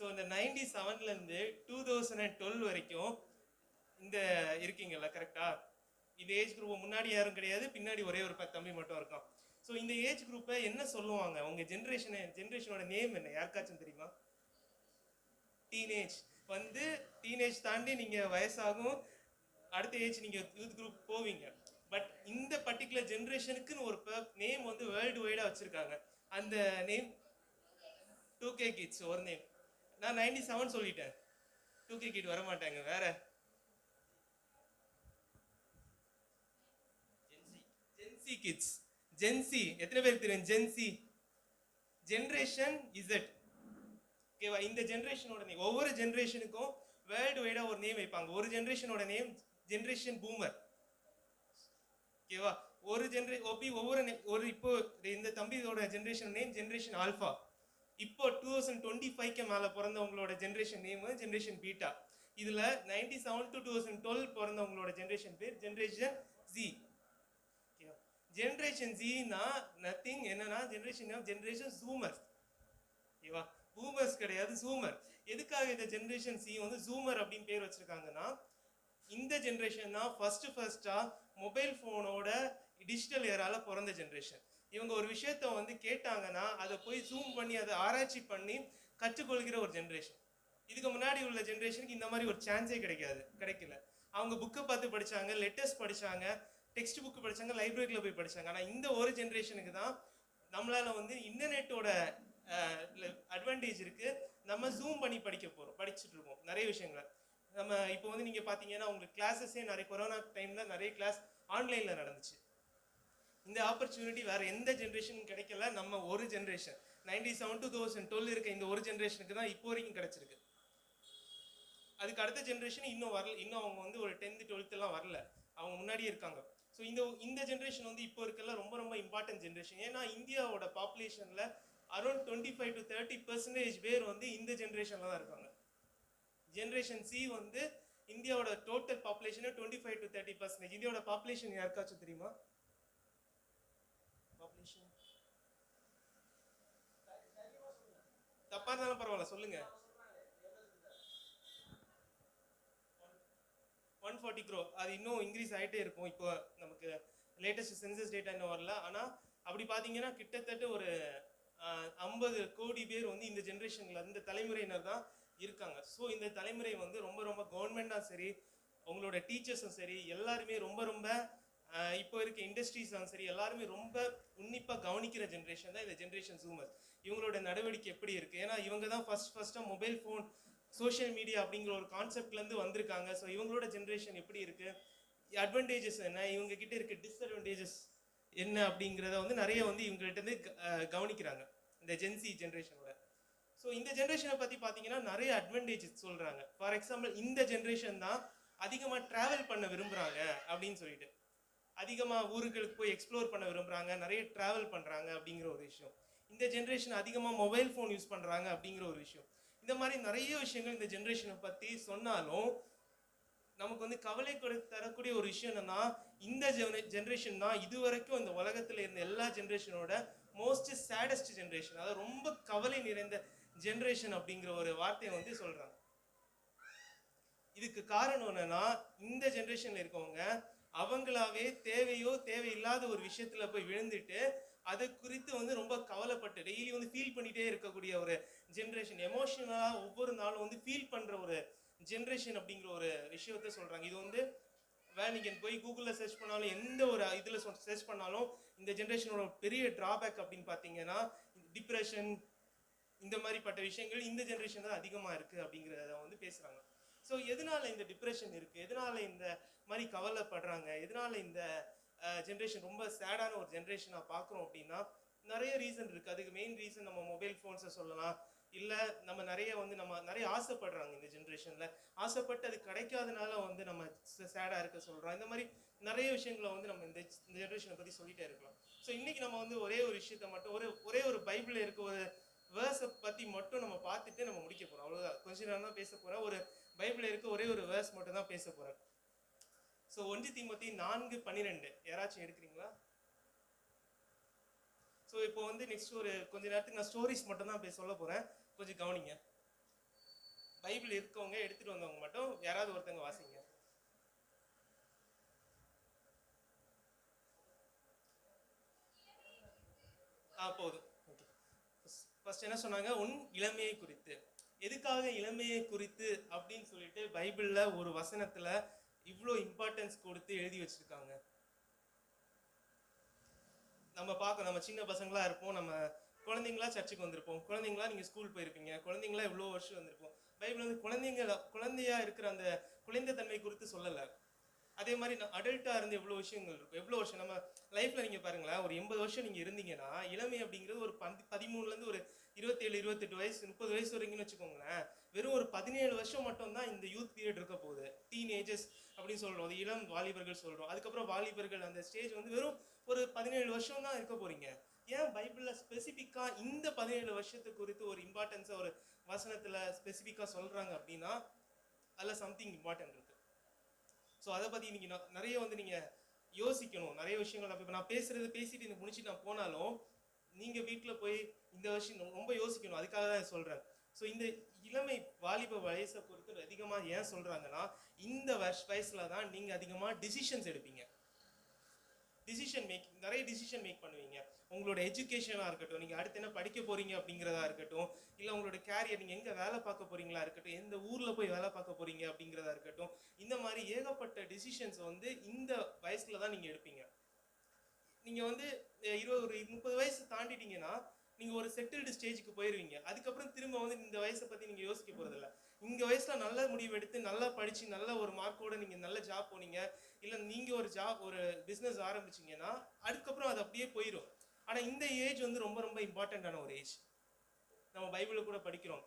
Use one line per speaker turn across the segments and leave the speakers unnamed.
So இந்த 97லேருந்து 2012 வரைக்கும் இந்த இருக்கீங்கல்ல, கரெக்டா? இந்த ஏஜ் குரூப் முன்னாடி யாரும் கிடையாது, பின்னாடி ஒரே ஒரு தம்பி மட்டும் இருக்கான். ஸோ இந்த ஏஜ் குரூப்பை என்ன சொல்லுவாங்க? உங்க ஜென்ரேஷனோட நேம் என்ன? யாருக்காச்சும் தெரியுமா? டீனேஜ் வந்து டீனேஜ் தாண்டி நீங்க வயசாகும், அடுத்த ஏஜ் நீங்க யூத் குரூப் போவீங்க. பட் இந்த பர்டிகுலர் ஜென்ரேஷனுக்குன்னு ஒரு நேம் வந்து வேர்ல்டு வைடா வச்சிருக்காங்க. அந்த நேம் 2K கிட்ஸ் ஒரு நேம். நான் 97 சொல்லிட்டேன், 2K கிட் வர மாட்டாங்க. வேற ஜென்சி கிட்ஸ். ஜென்சி எத்தனை பேருக்கு தெரியும்? Gen Z generation Z. ஓகேவா? இந்த ஜென்ரேஷனோட நேம், ஒவ்வொரு ஜென்ரேஷனுக்கும் வேர்ல்டு வைடா ஒரு நேம் வைப்பாங்க. ஒரு ஜென்ரேஷனோட நேம் ஜென்ரேஷன் பூமர். ஓகேவா? ஒரு ஒவ்வொரு இப்போ இந்த தம்பியோட ஜென்ரேஷன் நேம் ஜென்ரேஷன் ஆல்பா. இப்போ 2025க்கு மேல பிறந்தவங்களோட ஜென்ரேஷன் நேம் ஜென்ரேஷன் பீட்டா. இதுல 97 to 2012 பிறந்தவங்களோட ஜென்ரேஷன் பேர் ஜென்ரேஷன் ஜி. ஜென்ரேஷன் ஜினா நத்திங் என்னன்னா ஜென்ரேஷன் ஜூமர். ஓகேவா? பூமர்ஸ் கிடையாது, ஜூமர். எதுக்காக இந்த ஜென்ரேஷன் சி வந்து ஜூமர் அப்படின்னு பேர் வச்சிருக்காங்கன்னா, இந்த ஜென்ரேஷன் தான் ஃபர்ஸ்டா மொபைல் போனோட டிஜிட்டல் ஏரால பிறந்த ஜென்ரேஷன். இவங்க ஒரு விஷயத்த வந்து கேட்டாங்கன்னா அதை போய் ஜூம் பண்ணி அதை ஆராய்ச்சி பண்ணி கற்றுக்கொள்கிற ஒரு ஜென்ரேஷன். இதுக்கு முன்னாடி உள்ள ஜென்ரேஷனுக்கு இந்த மாதிரி ஒரு சான்ஸே கிடைக்கல. அவங்க புக்கை பார்த்து படிச்சாங்க, லெட்டர்ஸ் படிச்சாங்க, டெக்ஸ்ட் புக் படிச்சாங்க, லைப்ரரியில் போய் படிச்சாங்க. ஆனால் இந்த ஒரு ஜென்ரேஷனுக்கு தான் நம்மளால வந்து இன்டர்நெட்டோட அட்வான்டேஜ் இருக்கு. நம்ம ஜூம் பண்ணி படிச்சுட்டு இருக்கோம் நிறைய விஷயங்களை. நம்ம இப்போ வந்து நீங்க பாத்தீங்கன்னா உங்களுக்கு கிளாஸஸே நிறைய கொரோனா டைம்ல நிறைய கிளாஸ் ஆன்லைன்ல நடந்துச்சு. இந்த ஆப்பர்ச்சுனிட்டி வேற எந்த ஜென்ரேஷனும் கிடைக்கல. நம்ம ஒரு ஜென்ரேஷன் 97 to 2012 இருக்க இந்த ஒரு ஜென்ரேஷனுக்கு தான் இப்போ வரைக்கும் கிடைச்சிருக்கு. அதுக்கு அடுத்த ஜென்ரேஷன் இன்னும் வரல. இன்னும் அவங்க வந்து ஒரு 10th 12th எல்லாம் வரல, அவங்க முன்னாடியே இருக்காங்க. ஸோ இந்த ஜென்ரேஷன் வந்து இப்போ இருக்கல ரொம்ப ரொம்ப இம்பார்ட்டன்ட் ஜென்ரேஷன். ஏன்னா இந்தியாவோட பாப்புலேஷன்ல அரௌண்ட் 25 to 30% பேர் வந்து இந்த ஜென்ரேஷன்ல தான் இருக்காங்க. ஜென்ரேஷன் சி வந்து இந்தியாவோட டோட்டல் பாப்புலேஷன் 25 to 30%. இந்தியாவோட பாப்புலேஷன் யாருக்காச்சும் தெரியுமா? பாப்புலேஷன் தப்பா இருந்தாலும் பரவாயில்ல, சொல்லுங்க. 140 crore. அது இன்னும் இன்க்ரீஸ் ஆகிட்டே இருக்கும். இப்போ நமக்கு லேட்டஸ்ட் சென்சஸ் டேட்டா இன்னும் வரல. ஆனால் அப்படி பார்த்தீங்கன்னா கிட்டத்தட்ட ஒரு 50 கோடி பேர் வந்து இந்த ஜென்ரேஷன்ல இந்த தலைமுறையினர் தான் இருக்காங்க. ஸோ இந்த தலைமுறை வந்து ரொம்ப ரொம்ப கவர்மெண்ட்டாக சரி, உங்களோட டீச்சர்ஸும் சரி, எல்லாருமே ரொம்ப ரொம்ப இப்போ இருக்க இண்டஸ்ட்ரீஸும் சரி, எல்லாருமே ரொம்ப உன்னிப்பாக கவனிக்கிற ஜென்ரேஷன் தான் இந்த ஜென்ரேஷன் ஜூமர். இவங்களோட நடவடிக்கை எப்படி இருக்கு? ஏன்னா இவங்க தான் ஃபர்ஸ்ட்டாக மொபைல் ஃபோன், சோஷியல் மீடியா அப்படிங்கிற ஒரு கான்செப்ட்லேருந்து வந்திருக்காங்க. ஸோ இவங்களோட ஜென்ரேஷன் எப்படி இருக்கு, அட்வான்டேஜஸ் என்ன, இவங்க கிட்ட இருக்க டிஸ்அட்வான்டேஜஸ் என்ன அப்படிங்கிறத வந்து நிறைய வந்து இவங்ககிட்ட இருந்து கவனிக்கிறாங்க இந்த ஜென்சி ஜென்ரேஷனோட. ஸோ இந்த ஜென்ரேஷனை பற்றி பார்த்தீங்கன்னா நிறைய அட்வான்டேஜஸ் சொல்கிறாங்க. ஃபார் எக்ஸாம்பிள் இந்த ஜென்ரேஷன் தான் அதிகமாக ட்ராவல் பண்ண விரும்புகிறாங்க அப்படின்னு சொல்லிட்டு, அதிகமாக ஊர்களுக்கு போய் எக்ஸ்ப்ளோர் பண்ண விரும்புகிறாங்க, நிறைய ட்ராவல் பண்ணுறாங்க அப்படிங்கிற ஒரு விஷயம். இந்த ஜென்ரேஷன் அதிகமாக மொபைல் ஃபோன் யூஸ் பண்ணுறாங்க அப்படிங்கிற ஒரு விஷயம். இந்த மாதிரி நிறைய விஷயங்கள் இந்த ஜென்ரேஷனை பற்றி சொன்னாலும் நமக்கு வந்து கவலை தரக்கூடிய ஒரு விஷயம் என்னன்னா, இந்த ஜென்ரேஷன் தான் இதுவரைக்கும் இந்த உலகத்தில் இருந்த எல்லா ஜென்ரேஷனோட மோஸ்ட் சேடஸ்ட் ஜென்ரேஷன். அதாவது ரொம்ப கவலை நிறைந்த ஜென்ரேஷன் அப்படிங்கிற ஒரு வார்த்தையை வந்து சொல்றாங்க. இதுக்கு காரணம் என்னன்னா, இந்த ஜென்ரேஷன்ல இருக்கவங்க அவங்களாவே தேவையில்லாத ஒரு விஷயத்துல போய் விழுந்துட்டு அதை குறித்து வந்து ரொம்ப கவலைப்பட்டு டெய்லி வந்து ஃபீல் பண்ணிட்டே இருக்கக்கூடிய ஒரு ஜென்ரேஷன். எமோஷனலா ஒவ்வொரு நாளும் வந்து ஃபீல் பண்ற ஒரு ஜென்ரேஷன் அப்படிங்கிற ஒரு விஷயத்த சொல்றாங்க. இது வந்து நீங்க போய் கூகுளில் சர்ச் பண்ணாலும், எந்த ஒரு இதில் சர்ச் பண்ணாலும், இந்த ஜென்ரேஷனோட பெரிய டிராபேக் அப்படின்னு பார்த்தீங்கன்னா டிப்ரெஷன், இந்த மாதிரிப்பட்ட விஷயங்கள் இந்த ஜென்ரேஷன் தான் அதிகமாக இருக்கு அப்படிங்கிறத வந்து பேசுறாங்க. ஸோ எதனால இந்த டிப்ரெஷன் இருக்கு, எதனால இந்த மாதிரி கவலைப்படுறாங்க, எதனால இந்த ஜென்ரேஷன் ரொம்ப சேடான ஒரு ஜென்ரேஷனாக பார்க்குறோம் அப்படின்னா நிறைய ரீசன் இருக்கு. அதுக்கு மெயின் ரீசன் நம்ம மொபைல் ஃபோன்ஸை சொல்லலாம். இல்லை நம்ம நிறைய ஆசைப்படுறாங்க இந்த ஜென்ரேஷன்ல, ஆசைப்பட்டு அது கிடைக்காதனால வந்து நம்ம சேடா இருக்க சொல்றோம். இந்த மாதிரி நிறைய விஷயங்களை வந்து நம்ம இந்த ஜென்ரேஷனை பத்தி சொல்லிட்டே இருக்கலாம். ஸோ இன்னைக்கு நம்ம வந்து ஒரே ஒரு விஷயத்த மட்டும் ஒரே ஒரு பைபிள்ல இருக்க ஒரு வேர்ஸை பத்தி மட்டும் நம்ம பார்த்துட்டு நம்ம முடிக்க போறோம். அவ்வளவுதான், கொஞ்ச நேரம் தான் பேச போறேன். ஒரு பைபிள்ல இருக்க ஒரே ஒரு வேர்ஸ் மட்டும் தான் பேச போறேன். ஸோ 1 தீமோத்தி 4:12 யாராச்சும் எடுக்கிறீங்களா? ஸோ இப்போ வந்து நெக்ஸ்ட் ஒரு கொஞ்ச நேரத்துக்கு நான் ஸ்டோரிஸ் மட்டும் தான் சொல்ல போறேன், கொஞ்சம் கவனிங்க. பைபிள் இருக்கவங்க எடுத்துட்டு வந்தவங்க மட்டும் யாராவது ஒருத்தங்க வாசிங்க. போதும். ஓகே. ஃபர்ஸ்ட் என்ன சொன்னாங்க? உன் இளமையை குறித்து. எதுக்காக இளமையை குறித்து அப்படின்னு சொல்லிட்டு பைபிள்ல ஒரு வசனத்துல இவ்வளோ இம்பார்ட்டன்ஸ் கொடுத்து எழுதி வச்சிருக்காங்க. நம்ம பார்க்க, நம்ம சின்ன பசங்களா இருப்போம், நம்ம குழந்தைங்களா சர்ச்சுக்கு வந்திருப்போம், குழந்தைங்களா நீங்க ஸ்கூல் போயிருப்பீங்க, குழந்தைங்களா இவ்வளோ வருஷம் வந்திருப்போம். பைபிள் வந்து குழந்தையா இருக்கிற அந்த குழந்தை தன்மை குறித்து சொல்லலை. அதே மாதிரி அடல்ட்டா இருந்து எவ்வளோ விஷயங்கள் இருக்கும். எவ்வளோ வருஷம் நம்ம லைஃப்ல நீங்க பாருங்களேன், ஒரு 80 வருஷம் நீங்க இருந்தீங்கன்னா இளமை அப்படிங்கிறது ஒரு 13ல ஒரு 27 28 வயசு 30 வயசு வரைக்கும்னு வச்சுக்கோங்களேன். வெறும் ஒரு 17 வருஷம் மட்டும் தான் இந்த யூத் பீரியட் இருக்க போகுது. டீனேஜஸ் அப்படின்னு சொல்றோம், இளம் வாலிபர்கள் சொல்றோம். அதுக்கப்புறம் வாலிபர்கள் அந்த ஸ்டேஜ் வந்து வெறும் ஒரு 17 வருஷம் தான் இருக்க போறீங்க. ஏன் பைபிள்ல ஸ்பெசிபிக்கா இந்த 17 வருஷத்து குறித்து ஒரு இம்பார்ட்டன்ஸா ஒரு வசனத்துல ஸ்பெசிபிக்கா சொல்றாங்க அப்படின்னா அதுல சம்திங் இம்பார்ட்டன்ட் இருக்கு. ஸோ அதை பத்தி இன்னைக்கு நிறைய வந்து நீங்க யோசிக்கணும். நிறைய விஷயங்கள் இப்போ நான் பேசிட்டு இந்த முடிச்சுட்டு நான் போனாலும் நீங்க வீட்டுல போய் இந்த விஷயம் ரொம்ப யோசிக்கணும். அதுக்காக தான் சொல்றேன். ஸோ இந்த இளமை வாலிப வயசை பொறுத்து அதிகமா ஏன் சொல்றாங்கன்னா, இந்த வயசுல தான் நீங்க அதிகமா டிசிஷன்ஸ் எடுப்பீங்க. டிசிஷன் மேக்கிங், நிறைய டிசிஷன் மேக் பண்ணுவீங்க. உங்களோட எஜுகேஷனாக இருக்கட்டும், நீங்கள் அடுத்து என்ன படிக்க போறீங்க அப்படிங்கிறதா இருக்கட்டும், இல்லை உங்களோட கேரியர், நீங்கள் எங்கே வேலை பார்க்க போறீங்களா இருக்கட்டும், எந்த ஊரில் போய் வேலை பார்க்க போறீங்க அப்படிங்கிறதா இருக்கட்டும், இந்த மாதிரி ஏகப்பட்ட டிசிஷன்ஸ் வந்து இந்த வயசுல தான் நீங்கள் எடுப்பீங்க. நீங்கள் வந்து 30 வயசு தாண்டிட்டீங்கன்னா நீங்கள் ஒரு செட்டில்டு ஸ்டேஜுக்கு போயிடுவீங்க. அதுக்கப்புறம் திரும்ப வந்து இந்த வயசை பற்றி நீங்கள் யோசிக்க போகிறதில்ல. இந்த வயசுல நல்ல முடிவு எடுத்து நல்லா படிச்சு நல்ல ஒரு மார்க்கோட நீங்க நல்ல ஜாப் போனீங்க, இல்ல நீங்க ஒரு பிசினஸ் ஆரம்பிச்சீங்கன்னா அதுக்கப்புறம் அது அப்படியே போயிடும். ஆனா இந்த ஏஜ் வந்து ரொம்ப ரொம்ப இம்பார்ட்டன்டான ஒரு ஏஜ். நம்ம பைபிள்ல கூட படிக்கிறோம்,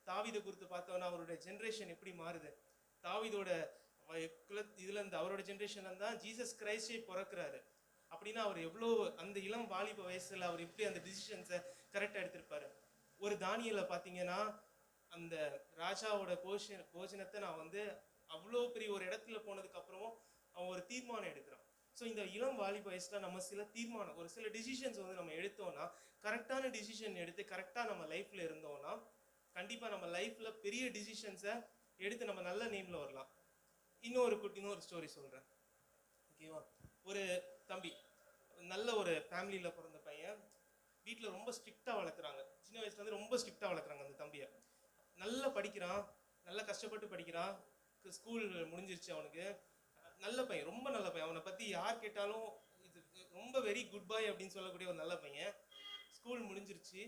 தாவீதை குறித்து பார்த்தோம்னா அவருடைய ஜென்ரேஷன் எப்படி மாறுது. தாவீதோட இதுல இருந்து அவரோட ஜென்ரேஷன்ல தான் ஜீசஸ் கிரைஸ்டே பிறக்கிறாரு. அப்படின்னா அவர் எவ்வளோ அந்த இளம் வாலிப வயசுல அவர் எப்படி அந்த டிசிஷன்ஸை கரெக்டா எடுத்திருப்பாரு. ஒரு தானியேலை பார்த்தீங்கன்னா அந்த ராஜாவோட போஜனத்தை நான் வந்து அவ்வளோ பெரிய ஒரு இடத்துல போனதுக்கு அப்புறமும் அவன் ஒரு தீர்மானம் எடுக்கிறான். ஸோ இந்த இளம் வாலிப வயசுல நம்ம சில தீர்மானம், ஒரு சில டிசிஷன்ஸ் வந்து நம்ம எடுத்தோம்னா, கரெக்டான டிசிஷன் எடுத்து கரெக்டாக நம்ம லைஃப்ல இருந்தோம்னா கண்டிப்பாக நம்ம லைஃப்ல பெரிய டிசிஷன்ஸை எடுத்து நம்ம நல்ல நேம்ல வரலாம். இன்னொரு ஸ்டோரி சொல்றேன், ஓகேவா? ஒரு தம்பி, நல்ல ஒரு ஃபேமிலியில பிறந்த பையன், வீட்டில் ரொம்ப ஸ்ட்ரிக்டாக வளர்க்குறாங்க. சின்ன வயசுல இருந்து ரொம்ப ஸ்ட்ரிக்டாக வளர்க்குறாங்க அந்த தம்பியை. நல்லா படிக்கிறான், நல்லா கஷ்டப்பட்டு படிக்கிறான். ஸ்கூல் முடிஞ்சிருச்சு அவனுக்கு. நல்ல பையன், ரொம்ப நல்ல பையன். அவனை பற்றி யார் கேட்டாலும் இது ரொம்ப வெரி குட் பாய் அப்படின்னு சொல்லக்கூடிய ஒரு நல்ல பையன். ஸ்கூல் முடிஞ்சிருச்சு,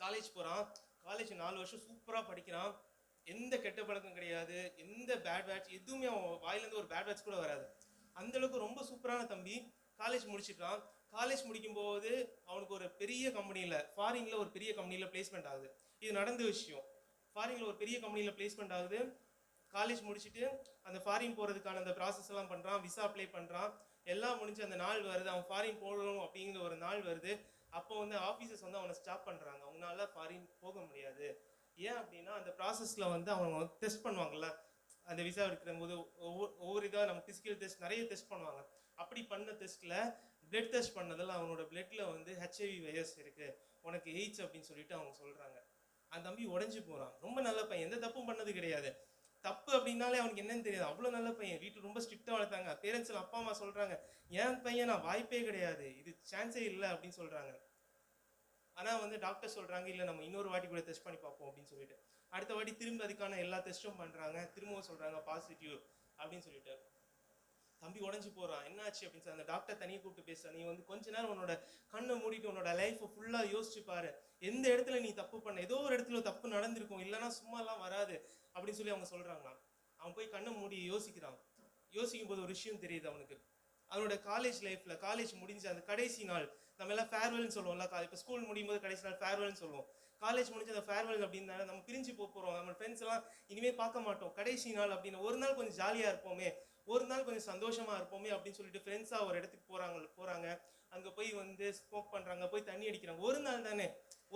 காலேஜ் போகிறான். காலேஜ் 4 வருஷம் சூப்பராக படிக்கிறான். எந்த கெட்ட பழக்கம் கிடையாது, எந்த பேட் வேட்ச் எதுவுமே அவன் வாயிலேருந்து ஒரு பேட் வேட்ச் கூட வராது. அந்தளவுக்கு ரொம்ப சூப்பரான தம்பி. காலேஜ் முடிச்சிட்டான். காலேஜ் முடிக்கும் போது அவனுக்கு ஒரு பெரிய கம்பெனியில், ஃபாரின்ல ஒரு பெரிய கம்பெனியில் பிளேஸ்மெண்ட் ஆகுது. இது நடந்த விஷயம். ஃபாரின்ல ஒரு பெரிய கம்பெனியில் பிளேஸ்மெண்ட் ஆகுது. காலேஜ் முடிச்சுட்டு அந்த ஃபாரின் போகிறதுக்கான அந்த ப்ராசஸ் எல்லாம் பண்ணுறான், விசா அப்ளை பண்ணுறான். எல்லாம் முடிஞ்சு அந்த நாள் வருது, அவன் ஃபாரின் போகணும் அப்படிங்கிற ஒரு நாள் வருது. அப்போ வந்து ஆஃபீஸர்ஸ் வந்து அவனை ஸ்டாப் பண்ணுறாங்க, அவனால ஃபாரின் போக முடியாது. ஏன் அப்படின்னா அந்த ப்ராசஸில் வந்து அவங்க டெஸ்ட் பண்ணுவாங்கல்ல, அந்த விசா எடுக்கிற போது ஒவ்வொரு இதாக நம்ம ஃபிசிக்கல் டெஸ்ட் நிறைய டெஸ்ட் பண்ணுவாங்க. அப்படி பண்ண டெஸ்ட்டில் பிளட் டெஸ்ட் பண்ணதில் அவனோட பிளட்ல வந்து ஹெச்ஐவி வைரஸ் இருக்குது, உனக்கு எய்ட்ஸ் அப்படின்னு சொல்லிட்டு அவங்க சொல்கிறாங்க. அந்த தம்பி உடஞ்சி போகிறான். ரொம்ப நல்ல பையன், எந்த தப்பும் பண்ணது கிடையாது. தப்பு அப்படின்னாலே அவனுக்கு என்னன்னு தெரியாது, அவ்வளோ நல்ல பையன். வீட்டில் ரொம்ப ஸ்ட்ரிக்டாக வளர்த்தாங்க. பேரண்ட்ஸ் அப்பா அம்மா சொல்கிறாங்க, என் பையன் நான் வாய்ப்பே கிடையாது, இது சான்ஸே இல்லை அப்படின்னு சொல்கிறாங்க. ஆனால் வந்து டாக்டர் சொல்கிறாங்க, இல்லை நம்ம இன்னொரு வாட்டி கூட டெஸ்ட் பண்ணி பார்ப்போம் அப்படின்னு சொல்லிட்டு அடுத்த வாட்டி திரும்ப அதுக்கான எல்லா டெஸ்ட்டும் பண்ணுறாங்க. திரும்பவும் சொல்கிறாங்க பாசிட்டிவ் அப்படின்னு சொல்லிட்டு. தம்பி உடஞ்சி போகிறான். என்னாச்சு அப்படின்னு சொல்லி அந்த டாக்டர் தனியாக கூப்பிட்டு பேசுகிறா, நீ வந்து கொஞ்ச நேரம் உன்னோட கண்ணை மூடிட்டு உன்னோட லைஃப்பை ஃபுல்லாக யோசிச்சு பாரு, எந்த இடத்துல நீ தப்பு பண்ண, ஏதோ ஒரு இடத்துல தப்பு நடந்திருக்கும், இல்லைன்னா சும்மாலாம் வராது அப்படின்னு சொல்லி அவங்க சொல்கிறாங்களாம். அவன் போய் கண்ணை மூடி யோசிக்கிறான். யோசிக்கும் போது ஒரு விஷயம் தெரியுது அவனுக்கு. அவனோட காலேஜ் லைஃப்பில், காலேஜ் முடிஞ்ச அந்த கடைசி நாள், நம்ம எல்லாம் ஃபேர்வெல்னு சொல்லுவோம்ல, இப்போ ஸ்கூல் முடியும் போது கடைசி நாள் ஃபேர்வெல்னு சொல்லுவோம். காலேஜ் முடிஞ்ச அந்த ஃபேர்வெல் அப்படின்னா நம்ம பிரிஞ்சு போகிறோம், நம்ம ஃப்ரெண்ட்ஸ் எல்லாம் இனிமேல் பார்க்க மாட்டோம். கடைசி நாள் அப்படின்னு ஒரு நாள் கொஞ்சம் ஜாலியாக இருப்போமே, ஒரு நாள் கொஞ்சம் சந்தோஷமா இருப்போமே அப்படின்னு சொல்லிட்டு ஃப்ரெண்ட்ஸாக ஒரு இடத்துக்கு போகிறாங்க. அங்கே போய் வந்து ஸ்மோக் பண்ணுறாங்க, போய் தண்ணி அடிக்கிறாங்க. ஒரு நாள் தானே,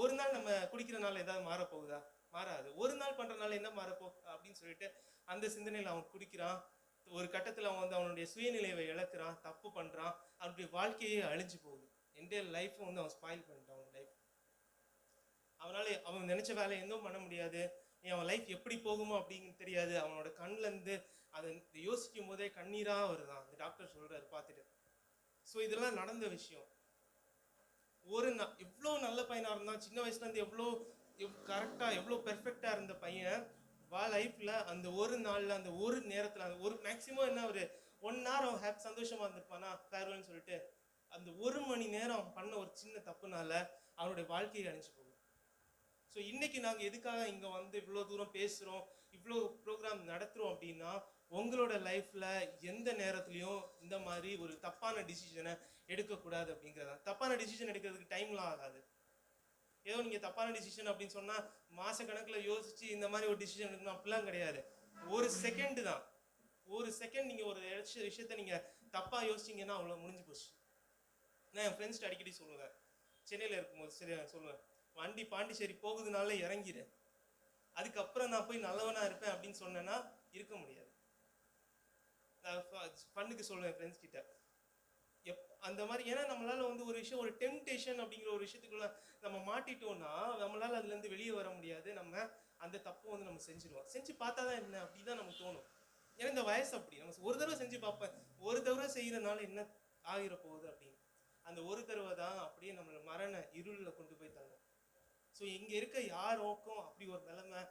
ஒரு நாள் நம்ம குடிக்கிறனால ஏதாவது மாறப்போகுதா? மாறாது. ஒரு நாள் பண்ணுறனால என்ன மாறப்போ அப்படின்னு சொல்லிட்டு அந்த சிந்தனையில் அவன் குடிக்கிறான். ஒரு கட்டத்தில் அவன் வந்து அவனுடைய சுயநிலையை இழக்கிறான், தப்பு பண்ணுறான். அவனுடைய வாழ்க்கையே அழிஞ்சு போகுது. எந்த லைஃப்பும் வந்து அவன் ஸ்பாயில் பண்ணிட்டான். அவன் லைஃப் அவனால அவன் நினைச்ச வேலை எதுவும் பண்ண முடியாது. அவன் லைஃப் எப்படி போகுமோ அப்படின்னு தெரியாது. அவனோட கண்ணுல இருந்து அதை யோசிக்கும் போதே கண்ணீரா வருதான், அந்த டாக்டர் சொல்றாரு பார்த்துட்டு. ஸோ இதெல்லாம் நடந்த விஷயம். ஒரு எவ்வளோ நல்ல பையனா இருந்தான், சின்ன வயசுல இருந்து எவ்வளோ கரெக்டா எவ்வளோ பெர்ஃபெக்டா இருந்த பையன் லைஃப்ல அந்த ஒரு நாள்ல அந்த ஒரு நேரத்துல அந்த ஒரு மேக்சிமம் என்ன ஒரு 1 hour அவன் சந்தோஷமா இருந்திருப்பானா ஃபேர்வெல்னு சொல்லிட்டு, அந்த 1 மணி நேரம் அவன் பண்ண ஒரு சின்ன தப்புனால அவனுடைய வாழ்க்கையை அழிஞ்சு போகும். ஸோ இன்னைக்கு நாங்கள் எதுக்காக இங்கே வந்து இவ்வளோ தூரம் பேசுகிறோம், இவ்வளோ ப்ரோக்ராம் நடத்துகிறோம் அப்படின்னா, உங்களோட லைஃப்பில் எந்த நேரத்துலையும் இந்த மாதிரி ஒரு தப்பான டிசிஷனை எடுக்கக்கூடாது அப்படிங்கிறதா. தப்பான டிசிஷன் எடுக்கிறதுக்கு டைம்லாம் ஆகாது. ஏதோ நீங்கள் தப்பான டிசிஷன் அப்படின்னு சொன்னால் மாதக்கணக்கில் யோசிச்சு இந்த மாதிரி ஒரு டிசிஷன் எடுக்கணும் அப்படிலாம் கிடையாது. ஒரு செகண்ட் தான், ஒரு செகண்ட் நீங்கள் ஒரு விஷயத்த நீங்கள் தப்பாக யோசிச்சிங்கன்னா அவ்வளோ முடிஞ்சு போச்சு. நான் என் ஃப்ரெண்ட்ஸ்ட்டு அடிக்கடி சொல்லுவேன், சென்னையில் இருக்கும்போது சரி சொல்லுவேன், வண்டி பாண்டிச்சேரி போகுதுனால இறங்கிடு, அதுக்கப்புறம் நான் போய் நல்லவனா இருப்பேன் அப்படின்னு சொன்னேன்னா இருக்க முடியாது. நான் ஃபண்ணுக்கு சொல்லுவேன் ஃப்ரெண்ட்ஸ் கிட்ட அந்த மாதிரி. ஏன்னா நம்மளால வந்து ஒரு விஷயம், ஒரு டெம்டேஷன் அப்படிங்கிற ஒரு விஷயத்துக்குள்ள நம்ம மாட்டிட்டோம்னா நம்மளால அதுல இருந்து வெளியே வர முடியாது. நம்ம அந்த தப்பு வந்து நம்ம செஞ்சிருவோம். செஞ்சு பார்த்தா தான் என்ன அப்படிதான் நமக்கு தோணும். ஏன்னா இந்த வயசு அப்படி, நம்ம ஒரு தடவை செஞ்சு பார்ப்பேன், ஒரு தடவை செய்யறதுனால என்ன ஆகிற போகுது அப்படின்னு. அந்த ஒரு தடவை தான் அப்படியே நம்மளை மரண இருளில் கொண்டு போய் தள்ளும். ஸோ இங்கே இருக்க யாரோக்கும் அப்படி ஒரு நிலைமை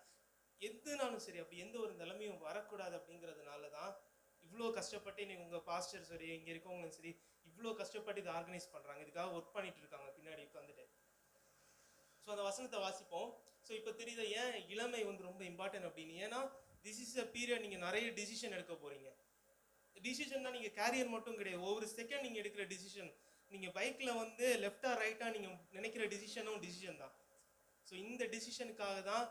எதுனாலும் சரி, அப்படி எந்த ஒரு நிலைமையும் வரக்கூடாது அப்படிங்கிறதுனால தான் இவ்வளோ கஷ்டப்பட்டு இன்னைக்கு உங்கள் பாஸ்டர் சரி, இங்கே இருக்கவங்களும் சரி, இவ்வளோ கஷ்டப்பட்டு இதை ஆர்கனைஸ் பண்ணுறாங்க, இதுக்காக ஒர்க் பண்ணிட்டு இருக்காங்க பின்னாடி உட்காந்துட்டு. ஸோ அந்த வசனத்தை வாசிப்போம். ஸோ இப்போ தெரியுது ஏன் இளமை வந்து ரொம்ப இம்பார்ட்டன்ட் அப்படின்னு. ஏன்னா திஸ் இஸ் அ பீரியட், நீங்கள் நிறைய டிசிஷன் எடுக்க போகிறீங்க. டிசிஷன்னா நீங்கள் கேரியர் மட்டும் கிடையாது, ஒவ்வொரு செகண்ட் நீங்கள் எடுக்கிற டிசிஷன், நீங்கள் பைக்கில் வந்து லெஃப்டா ரைட்டா நீங்கள் நினைக்கிற டிசிஷனும் டிசிஷன் தான். ஸோ இந்த டிசிஷனுக்காக தான்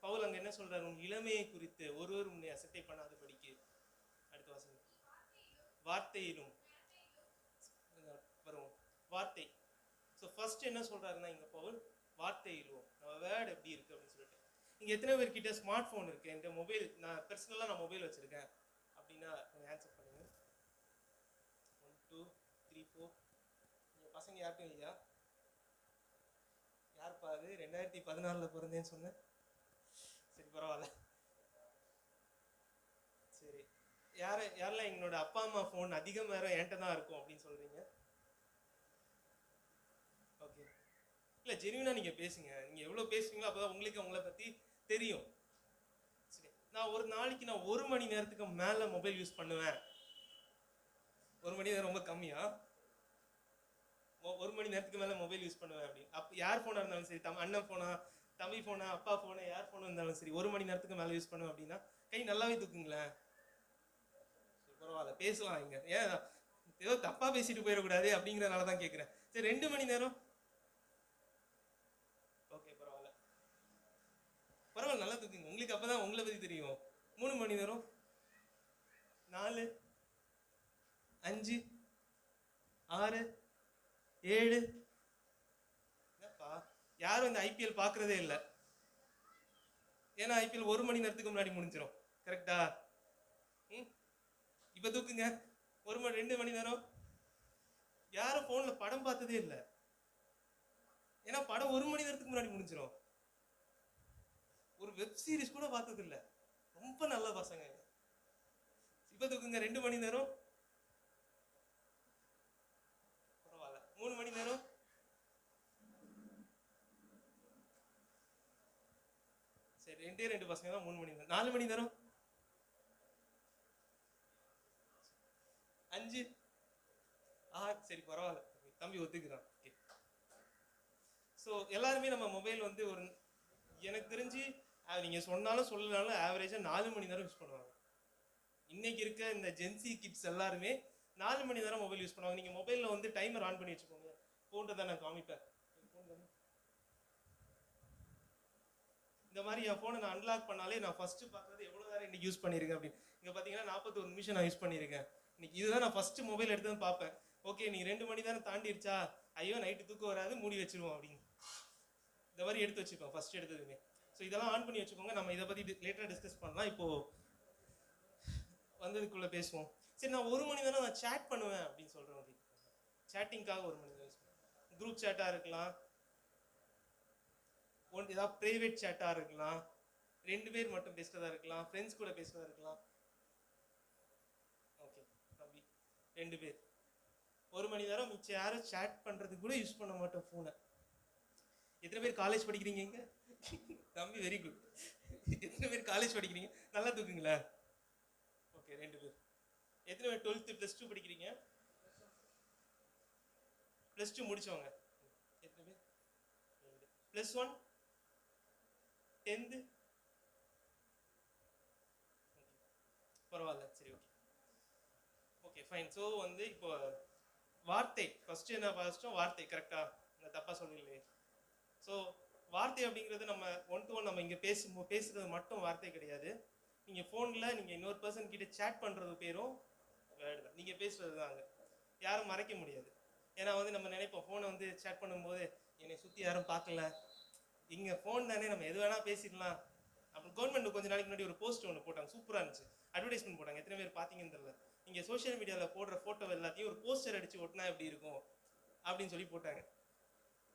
பவுல் அங்கே என்ன சொல்றாரு, உன் இளமையை குறித்து ஒருவர் உன்னை அசட்டை பண்ணாத படிக்கு. அடுத்த வாசகம், வார்த்தையிலும் வரும் வார்த்தை. ஸோ ஃபர்ஸ்ட் என்ன சொல்றாருன்னா இங்க பவுல் வார்த்தையிலும், நம்ம வேர்ட் எப்படி இருக்கு அப்படின்னு சொல்லிட்டு. இங்க எத்தனை பேர்கிட்ட ஸ்மார்ட் ஃபோன் இருக்கு? என்கிட்ட மொபைல், நான் பர்சனலாக நான் மொபைல் வச்சிருக்கேன் அப்படின்னா கொஞ்சம் ஆன்சர் பண்ணுங்க. 1 2 3 4. நீங்க பசங்க யாருக்கும் இல்லையா? யாருப்பா அது 2014 பிறந்தேன்னு சொன்னேன்? சரி பரவாயில்ல. சரி, யாரெல்லாம் எங்களோட அப்பா அம்மா ஃபோன் அதிகம் நேரம் என்கிட்ட தான் இருக்கும் அப்படின்னு சொல்றீங்க? ஓகே, இல்லை ஜெனுவினா நீங்கள் பேசுங்க. நீங்கள் எவ்வளோ பேசுவீங்களோ அப்போ தான் உங்களுக்கு அவங்கள பற்றி தெரியும். சரி, நான் ஒரு நாளைக்கு நான் 1 மணி நேரத்துக்கு மேலே மொபைல் யூஸ் பண்ணுவேன். 1 மணி நேரம் ரொம்ப கம்மியா? 1 மணி நேரத்துக்கு மேலே மொபைல் யூஸ் பண்ணுவேன் அப்படின்னு. அப்போ யார் ஃபோனாக இருந்தாலும் சரி, அண்ணன் ஃபோனா, தம்பி ஃபோனா, அப்பா ஃபோனா, யார் ஃபோனாக இருந்தாலும் சரி, 1 மணி நேரத்துக்கு மேலே யூஸ் பண்ணுவேன் அப்படின்னா கை நல்லாவே தூக்குங்களேன். பரவாயில்ல, பேசலாம். இங்கே ஏன் ஏதோ தப்பாக பேசிட்டு போயிடக்கூடாது அப்படிங்கிறதுனால தான் கேட்குறேன். சரி 2 மணி நேரம் ஓகே பரவாயில்ல, பரவாயில்ல, நல்லா தூக்குங்க. உங்களுக்கு அப்போ தான் உங்களை பற்றி தெரியும். 3 மணி நேரம், 4 5 6 7. என்னப்பா யாரும் இந்த ஐபிஎல் பார்க்கறதே இல்லை. ஏன்னா ஐபிஎல் 1 மணி நேரத்துக்கு முன்னாடி முடிஞ்சிடும். கரெக்டா? இப்ப தூக்குங்க. 2 மணி நேரம். யாரும் போன்ல படம் பார்த்ததே இல்லை. ஏன்னா படம் 1 மணி நேரத்துக்கு முன்னாடி முடிஞ்சிடும். ஒரு வெப் சீரிஸ் கூட பார்த்தது இல்லை. ரொம்ப நல்ல பசங்க. இப்ப தூக்குங்க. 2 மணி நேரம். பரவாயில்ல. 3 மணி நேரம். சரி 2 பசங்க தான் 3 மணி நேரம். 4 மணி நேரம். 5 6. சரி பரவாயில்ல, தம்பி ஒத்துக்கிறான். ஸோ எல்லாருமே நம்ம மொபைல் வந்து ஒரு, எனக்கு தெரிஞ்சு நீங்க சொன்னாலும் சொல்லனாலும் ஆவரேஜா 4 மணி நேரம் யூஸ் பண்ணுவாங்க. இன்னைக்கு இருக்க இந்த ஜென்சி கிட்ஸ் எல்லாருமே 4 மணி நேரம் மொபைல் யூஸ் பண்ணுவாங்க. நீங்க மொபைல்ல வந்து டைமர் ஆன் பண்ணி வச்சுக்கோங்க. போன்ட்டு தான் நான் காமிப்பேன். இந்த மாதிரி என் ஃபோனை நான் அன்லாக் பண்ணாலே நான் ஃபர்ஸ்ட் பார்க்கறது எவ்வளோ நேரம் இன்னைக்கு யூஸ் பண்ணியிருக்கேன் அப்படின்னு. இங்கே பார்த்தீங்கன்னா 41 நிமிஷம் நான் யூஸ் பண்ணியிருக்கேன் இன்னைக்கு. இதுதான் நான் ஃபர்ஸ்ட் மொபைல் எடுத்து தான் பார்ப்பேன். ஓகே நீ 2 மணி நேரம் தாண்டிடுச்சா, ஐயோ நைட்டு தூக்கம் வராது, மூடி வச்சிருவோம் அப்படின்னு. இந்த மாதிரி எடுத்து வச்சுப்போம் ஃபர்ஸ்ட் எடுத்ததுமே. ஸோ இதெல்லாம் ஆன் பண்ணி வச்சுக்கோங்க. நம்ம இதை பற்றி லேட்டராக டிஸ்கஸ் பண்ணலாம். இப்போ வந்ததுக்குள்ள பேசுவோம். சரி, நான் 1 மணி நேரம் நான் சேட் பண்ணுவேன் அப்படின்னு சொல்றேன். சேட்டிங்காக 1 மணி நேரம் யூஸ் பண்ணுவேன். குரூப் சேட்டாக இருக்கலாம், ஏதாவது ப்ரைவேட் சேட்டாக இருக்கலாம், 2 பேர் மட்டும் பேசுறதா இருக்கலாம், ஃப்ரெண்ட்ஸ் கூட பேசுறதா இருக்கலாம். ஓகே தம்பி, 2 பேர் 1 மணி நேரம் மிச்சம் யாரும் சேட் பண்றதுக்கு கூட யூஸ் பண்ண மாட்டோம் ஃபோனை. எத்தனை பேர் காலேஜ் படிக்கிறீங்க இங்க? தம்பி வெரி குட். எத்தனை பேர் காலேஜ் படிக்கிறீங்க? நல்லா தூக்குங்களா? ஓகே 2 பேர். எத்தனை பேர் 12th +2 படிக்கிறீங்க? +2 முடிச்சவங்க எத்தனை பேர்? +1 10th பரவாயில்ல, சரி ஓகே ஓகே ஃபைன். ஸோ வந்து இப்போ வார்த்தை ஃபர்ஸ்ட் என்ன பார்த்தோம்? வார்த்தை கரெக்டா? நான் தப்பா சொல்லலையே. ஸோ வார்த்தை அப்படிங்கிறது நம்ம 1 to 1 நம்ம இங்கே பேசுறது மட்டும் வார்த்தை கிடையாது. நீங்கள் ஃபோனில் நீங்கள் இன்னொரு பர்சன் கிட்ட சேட் பண்ணுறது பேரும் வேர்டு தான். நீங்கள் பேசுறது தான் அங்கே யாரும் மறைக்க முடியாது. ஏன்னா வந்து நம்ம நினைப்போம் ஃபோனை வந்து சேட் பண்ணும்போது என்னை சுற்றி யாரும் பார்க்கல, இங்கே ஃபோன் தானே நம்ம எது வேணால் பேசிடலாம். அப்புறம் கவர்மெண்ட் கொஞ்சம் நாளைக்கு முன்னாடி ஒரு போஸ்ட் ஒன்று போட்டாங்க, சூப்பராக இருந்துச்சு, அட்வர்டைஸ்மெண்ட் போட்டாங்க. எத்தனை பேர் பார்த்தீங்கன்னு தெரியல. நீங்கள் சோஷியல் மீடியாவில் போடுற ஃபோட்டோ எல்லாத்தையும் ஒரு போஸ்டர் அடித்து ஒட்டினா எப்படி இருக்கும் அப்படின்னு சொல்லி போட்டாங்க.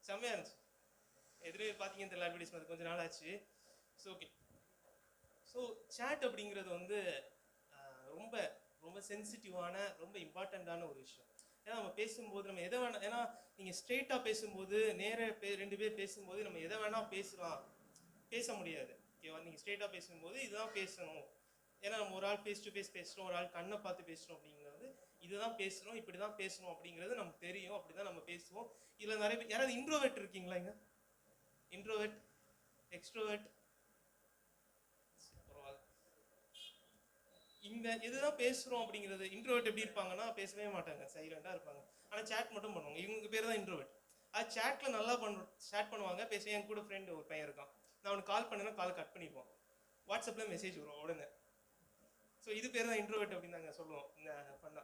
செம்மையாக இருந்துச்சு. எத்தனை பேர் பார்த்தீங்கன்னு தெரியல அட்வர்டைஸ்மெண்ட், கொஞ்சம் நாள் ஆச்சு. So okay. ஸோ சேட் அப்படிங்கிறது வந்து ரொம்ப ரொம்ப சென்சிட்டிவான ரொம்ப இம்பார்ட்டண்ட்டான ஒரு விஷயம். ஏன்னா நம்ம பேசும்போது நம்ம எதை வேணா, ஏன்னா நீங்கள் ஸ்ட்ரெயிட்டாக பேசும்போது நேராக 2 பேர் பேசும்போது நம்ம எதை வேணால் பேச முடியாது. ஓகேவா? நீங்கள் ஸ்ட்ரெயிட்டாக பேசும்போது இதுதான் பேசணும். ஏன்னா நம்ம ஒரு ஆள் ஃபேஸ் டு ஃபேஸ் பேசுகிறோம், ஒரு ஆள் கண்ணை பார்த்து பேசுகிறோம். அப்படிங்கிறது இதுதான் பேசுகிறோம், இப்படி தான் பேசணும் அப்படிங்கிறது நமக்கு தெரியும். அப்படி தான் நம்ம பேசுவோம். இதில் நிறைய பேர் யாராவது இன்ட்ரோவெர்ட் இருக்கீங்களா இங்கே? இன்ட்ரோவெர்ட், எக்ஸ்ட்ரோவெர்ட், இந்த இதுதான் பேசுகிறோம் அப்படிங்கிறது. இன்ட்ரோவெர்ட் எப்படி இருப்பாங்கன்னா பேசவே மாட்டாங்க, சைலண்டாக இருப்பாங்க, ஆனால் சேட் மட்டும் பண்ணுவாங்க. இவங்க பேர் தான் இன்ட்ரோவெர்ட். அது சேட்டில் நல்லா சேட் பண்ணுவாங்க, பேச. என் கூட ஃப்ரெண்டு ஒரு பையன் இருக்கான், நான் அவனுக்கு கால் பண்ணேன்னா கால் கட் பண்ணிப்போம், வாட்ஸ்அப்பில் மெசேஜ் வரும் உடனே. ஸோ இது பேர் தான் இன்ட்ரோவெர்ட் அப்படின்னு நாங்கள் சொல்லுவோம். பண்ணா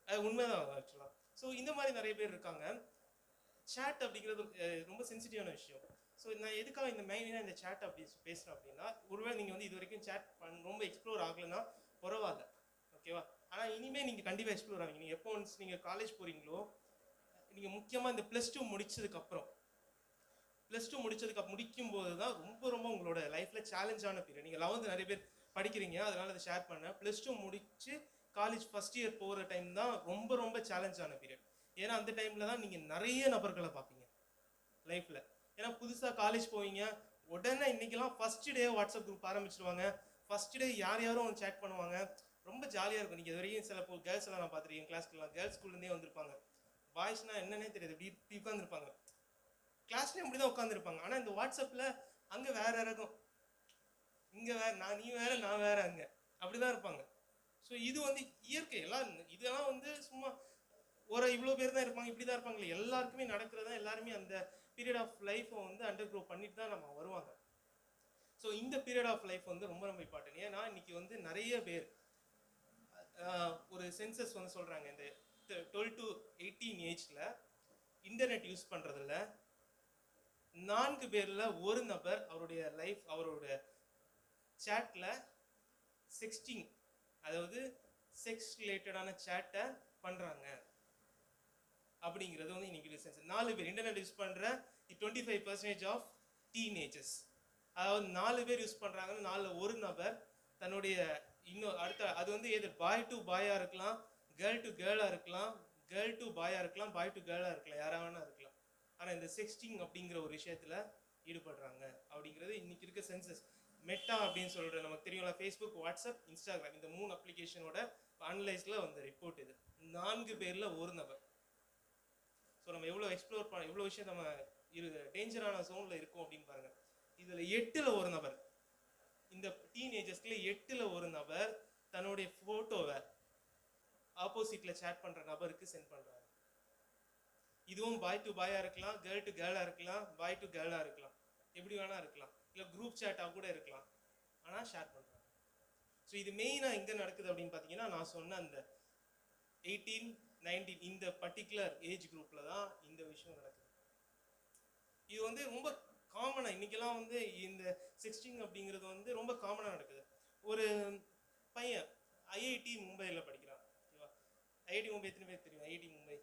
அது உண்மைதான் ஆக்சுவலாக. ஸோ இந்த மாதிரி நிறைய பேர் இருக்காங்க. சேட் அப்படிங்கிறது ரொம்ப சென்சிட்டிவான விஷயம். ஸோ நான் எதுக்காக இந்த மெயினாக இந்த சேட் அப்படி பேசுகிறேன் அப்படின்னா, ஒருவேளை நீங்கள் வந்து இது வரைக்கும் சேட் ரொம்ப எக்ஸ்ப்ளோர் ஆகலைன்னா பரவாயில்ல, ஓகேவா? ஆனால் இனிமேல் நீங்கள் கண்டிப்பாக எக்ஸ்ப்ளோர் ஆவீங்க. நீங்கள் எப்போ ஒன்ஸ் நீங்கள் காலேஜ் போகிறீங்களோ, நீங்கள் முக்கியமாக இந்த +2 முடிச்சதுக்கப்புறம் முடிக்கும் போது தான் ரொம்ப ரொம்ப உங்களோட லைஃப்பில் சேலஞ்சான பீரியட். நீங்கள் 11th நிறைய பேர் படிக்கிறீங்க, அதனால் அதை ஷேர் பண்ணேன். +2 முடிச்சு காலேஜ் ஃபர்ஸ்ட் இயர் போகிற டைம் தான் ரொம்ப ரொம்ப சேலஞ்சான பீரியட். ஏன்னா அந்த டைமில் தான் நீங்கள் நிறைய நபர்களை பார்ப்பீங்க லைஃப்பில். ஏன்னா புதுசாக காலேஜ் போவீங்க, உடனே இன்றைக்கெல்லாம் ஃபர்ஸ்ட் டே வாட்ஸ்அப் குரூப் ஆரம்பிச்சிருவாங்க. ஃபர்ஸ்ட் டே யாரும் சேட் பண்ணுவாங்க, ரொம்ப ஜாலியாக இருக்கும். நீங்கள் இது வரைக்கும் சில கேர்ள்ஸ் எல்லாம் நான் பார்த்துருக்கேன், கிளாஸ்க்குலாம் கேர்ள்ஸ் ஸ்கூல்லேருந்தே வந்திருப்பாங்க. பாய்ஸ்னால் என்னன்னே தெரியாது, இப்படி உட்காந்துருப்பாங்க, கிளாஸ்லேயும் அப்படி தான் உட்காந்துருப்பாங்க. ஆனால் இந்த வாட்ஸ்அப்பில் அங்கே வேற இருக்கும், இங்கே வேற, நீ வேற நான் வேற, அங்கே அப்படி தான் இருப்பாங்க. ஸோ இது வந்து இயற்கை. இதெல்லாம் வந்து சும்மா இவ்வளோ பேர் தான் இருப்பாங்க, இப்படி தான் இருப்பாங்களே, எல்லாருக்குமே நடக்கிறதா. எல்லாருமே அந்த பீரியட் ஆஃப் லைஃப்பை வந்து அண்டர் க்ரோ பண்ணிட்டு தான் நம்ம வருவாங்க. ஸோ இந்த பீரியட் ஆஃப் லைஃப் வந்து ரொம்ப ரொம்ப இம்பார்ட்டன்ட். ஏன்னா இன்னைக்கு வந்து நிறைய பேர் ஒரு சென்சஸ் வந்து சொல்கிறாங்க, இந்த 12 to 18 ஏஜில் இன்டர்நெட் யூஸ் பண்ணுறதில்ல 4 பேரில் 1 நபர் அவரோட சேட்டில் செக்ஸ்டிங், அதாவது செக்ஸ் ரிலேட்டடான சேட்டை பண்ணுறாங்க அப்படிங்கிறது வந்து இன்னைக்கு சென்சஸ். 4 பேர் இன்டர்நெட் யூஸ் பண்ணுற 25% ஆஃப் டீனேஜர்ஸ், அதாவது 4 பேர் யூஸ் பண்ணுறாங்கன்னு 4ல் 1 நபர் தன்னுடைய அது வந்து எது பாய் டு பாயாக இருக்கலாம், கேர்ள் டு கேர்ளாக இருக்கலாம், கேர்ள் டு பாயாக இருக்கலாம், பாய் டு கேர்ளாக இருக்கலாம், யாராக வேணா இருக்கலாம். ஆனால் இந்த செக்ஸ்டிங் அப்படிங்கிற ஒரு விஷயத்தில் ஈடுபடுறாங்க அப்படிங்கிறது இன்னைக்கு இருக்க சென்சஸ். மெட்டா அப்படின்னு சொல்கிற நமக்கு தெரியும்ல, ஃபேஸ்புக், வாட்ஸ்அப், இன்ஸ்டாகிராம், இந்த 3 அப்ளிகேஷனோட அனலைஸில் வந்த ரிப்போர்ட் இது. 4 பேரில் 1 நபர். ஸோ நம்ம எவ்வளோ எக்ஸ்ப்ளோர் பண்ண, எவ்வளோ விஷயம் நம்ம டேஞ்சரான ஜோனில் இருக்கும் அப்படின்னு பாருங்க. இதில் 8ல் 1 நபர், இந்த டீனேஜர்ஸ்ல 8ல் 1 நபர் தன்னுடைய ஃபோட்டோவை ஆப்போசிட்டில் சேட் பண்ணுற நபருக்கு சென்ட் பண்ணுறாங்க. இதுவும் பாய் டு பாயாக இருக்கலாம், கேர்ள் டு கேர்ளாக இருக்கலாம், பாய் டு கேர்ளாக இருக்கலாம், எப்படி வேணா இருக்கலாம், இல்லை குரூப் சேட்டாக கூட இருக்கலாம், ஆனால் ஷேர் பண்ணுறாங்க. ஸோ இது மெயினாக எங்கே நடக்குது அப்படின்னு பார்த்தீங்கன்னா, நான் சொன்ன அந்த 18, 19 இந்த பர்டிகுலர் ஏஜ் குரூப்பில் தான் இந்த விஷயம் நடக்குது. இது வந்து ரொம்ப காமனாக இன்றைக்கெல்லாம் வந்து இந்த செக்ஸ்டிங் அப்படிங்கிறது வந்து ரொம்ப காமனாக நடக்குது. ஒரு பையன் ஐஐடி மும்பையில் படிக்கிறான், ஓகேவா? ஐஐடி மும்பை எத்தனை பேர் தெரியும்? ஐஐடி மும்பை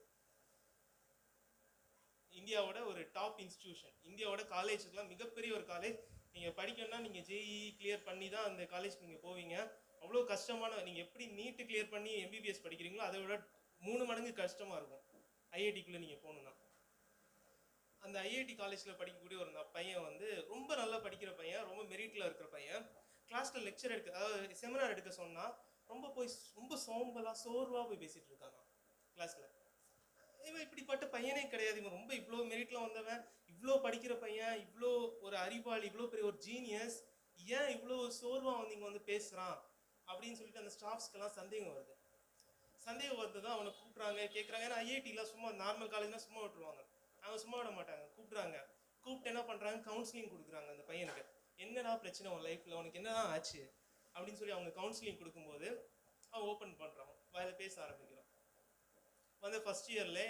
இந்தியாவோட ஒரு டாப் இன்ஸ்டிடியூஷன், இந்தியாவோட காலேஜுக்கெல்லாம் மிகப்பெரிய ஒரு காலேஜ். நீங்கள் படிக்கணும்னா நீங்கள் ஜேஇ கிளியர் பண்ணி தான் அந்த காலேஜ் நீங்கள் போவீங்க. அவ்வளோ கஷ்டமான, நீங்கள் எப்படி நீட்டு கிளியர் பண்ணி எம்பிபிஎஸ் படிக்கிறீங்களோ அதை விட 3 மடங்கு கஷ்டமாக இருக்கும் ஐஐடிக்குள்ளே நீங்கள் போகணுன்னா. அந்த ஐஐடி காலேஜில் படிக்கக்கூடிய ஒரு பையன் வந்து ரொம்ப நல்லா படிக்கிற பையன், ரொம்ப மெரிட்டில் இருக்கிற பையன். கிளாஸில் லெக்சர் எடுக்க, அதாவது செமினார் எடுக்க சொன்னால் ரொம்ப சோம்பலாக சோர்வாக போய் பேசிகிட்டு இருக்காங்க கிளாஸில். இவன் இப்படிப்பட்ட பையனே கிடையாது. இவன் ரொம்ப இவ்வளோ மெரிட்டில் வந்தவன், இவ்வளோ படிக்கிற பையன், இவ்வளோ ஒரு அறிவாளி, இவ்வளோ பெரிய ஒரு ஜீனியஸ், ஏன் இவ்வளோ சோர்வாக வந்து இங்கே வந்து பேசுகிறான் அப்படின்னு சொல்லிட்டு அந்த ஸ்டாஃப்ஸ்க்கெல்லாம் சந்தேகம் வருது. சந்தேகம் வந்து தான் அவனை கூப்பிட்றாங்க, கேட்குறாங்க. ஏன்னா ஐஐடியில் சும்மா நார்மல் காலேஜ்னால் சும்மா விட்டுருவாங்க, அவங்க சும்மா விட மாட்டாங்க. கூப்பிட்டு என்ன பண்ணுறாங்க, கவுன்சிலிங் கொடுக்குறாங்க அந்த பையனுக்கு. என்னடா பிரச்சனை உன் லைஃப்பில், உனக்கு என்னதான் ஆச்சு அப்படின்னு சொல்லி அவங்க கவுன்சிலிங் கொடுக்கும்போது அவன் ஓப்பன் பண்ணுறான், வாயில பேச ஆரம்பிக்கிறான். வந்து ஃபர்ஸ்ட் இயர்ல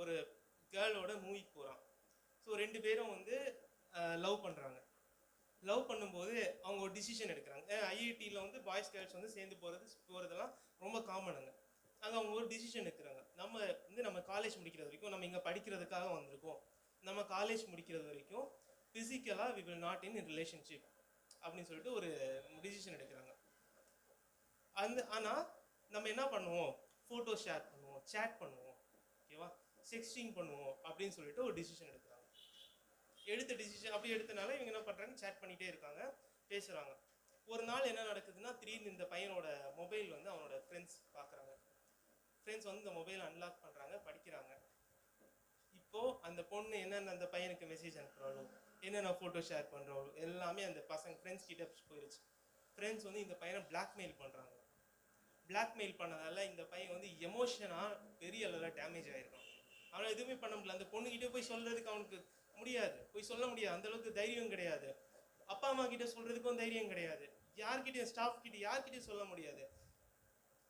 ஒரு கேர்ளோட மூவிக்கு போகிறான். ஸோ 2 பேரும் வந்து லவ் பண்ணுறாங்க. லவ் பண்ணும்போது அவங்க ஒரு டிசிஷன் எடுக்கிறாங்க. ஐஐடியில் வந்து பாய்ஸ் கேர்ள்ஸ் வந்து சேர்ந்து போகிறதெல்லாம் ரொம்ப காமனுங்க. அங்கே அவங்க ஒரு டிசிஷன் எடுக்கிறாங்க. நம்ம காலேஜ் முடிக்கிறது வரைக்கும், நம்ம இங்கே படிக்கிறதுக்காக வந்திருக்கோம், நம்ம காலேஜ் முடிக்கிறது வரைக்கும் ஃபிசிக்கலாக we will not in relationship அப்படின்னு சொல்லிட்டு ஒரு டிசிஷன் எடுக்கிறாங்க. ஆனால் நம்ம என்ன பண்ணுவோம், ஃபோட்டோ ஷேர் பண்ணுவோம், சேட் பண்ணுவோம், ஓகேவா, செக்ஸ்டிங் பண்ணுவோம் அப்படின்னு சொல்லிட்டு ஒரு டிசிஷன் எடுக்கிறாங்க. அப்படி எடுத்தனால இவங்க என்ன பண்ணுறாங்க, சேட் பண்ணிகிட்டே இருக்காங்க, பேசுகிறாங்க. ஒரு நாள் என்ன நடக்குதுன்னா, திடீர்னு இந்த பையனோட மொபைல் வந்து அவனோட ஃப்ரெண்ட்ஸ் பார்க்குறாங்க. ஃப்ரெண்ட்ஸ் வந்து இந்த மொபைலை அன்லாக் பண்ணுறாங்க, படிக்கிறாங்க. இப்போது அந்த பொண்ணு என்னென்ன அந்த பையனுக்கு மெசேஜ் அனுப்புகிறாளோ, என்னென்ன ஃபோட்டோ ஷேர் பண்ணுறாளோ எல்லாமே அந்த பசங்க ஃப்ரெண்ட்ஸ் கிட்ட போயிடுச்சு. ஃப்ரெண்ட்ஸ் வந்து இந்த பையனை பிளாக்மெயில் பண்ணுறாங்க. பிளாக்மெயில் பண்ணதால இந்த பையன் வந்து எமோஷனாக பெரிய அளவில் டேமேஜ் ஆகிருக்கான். அவனை எதுவுமே பண்ண முடியல. அந்த பொண்ணுக்கிட்டே போய் சொல்கிறதுக்கு அவனுக்கு முடியாது, போய் சொல்ல முடியாது, அந்தளவுக்கு தைரியம் கிடையாது. அப்பா அம்மா கிட்ட சொல்கிறதுக்கும் தைரியம் கிடையாது, யார்கிட்டையும் ஸ்டாஃப் கிட்ட யார்கிட்டையும் சொல்ல முடியாது.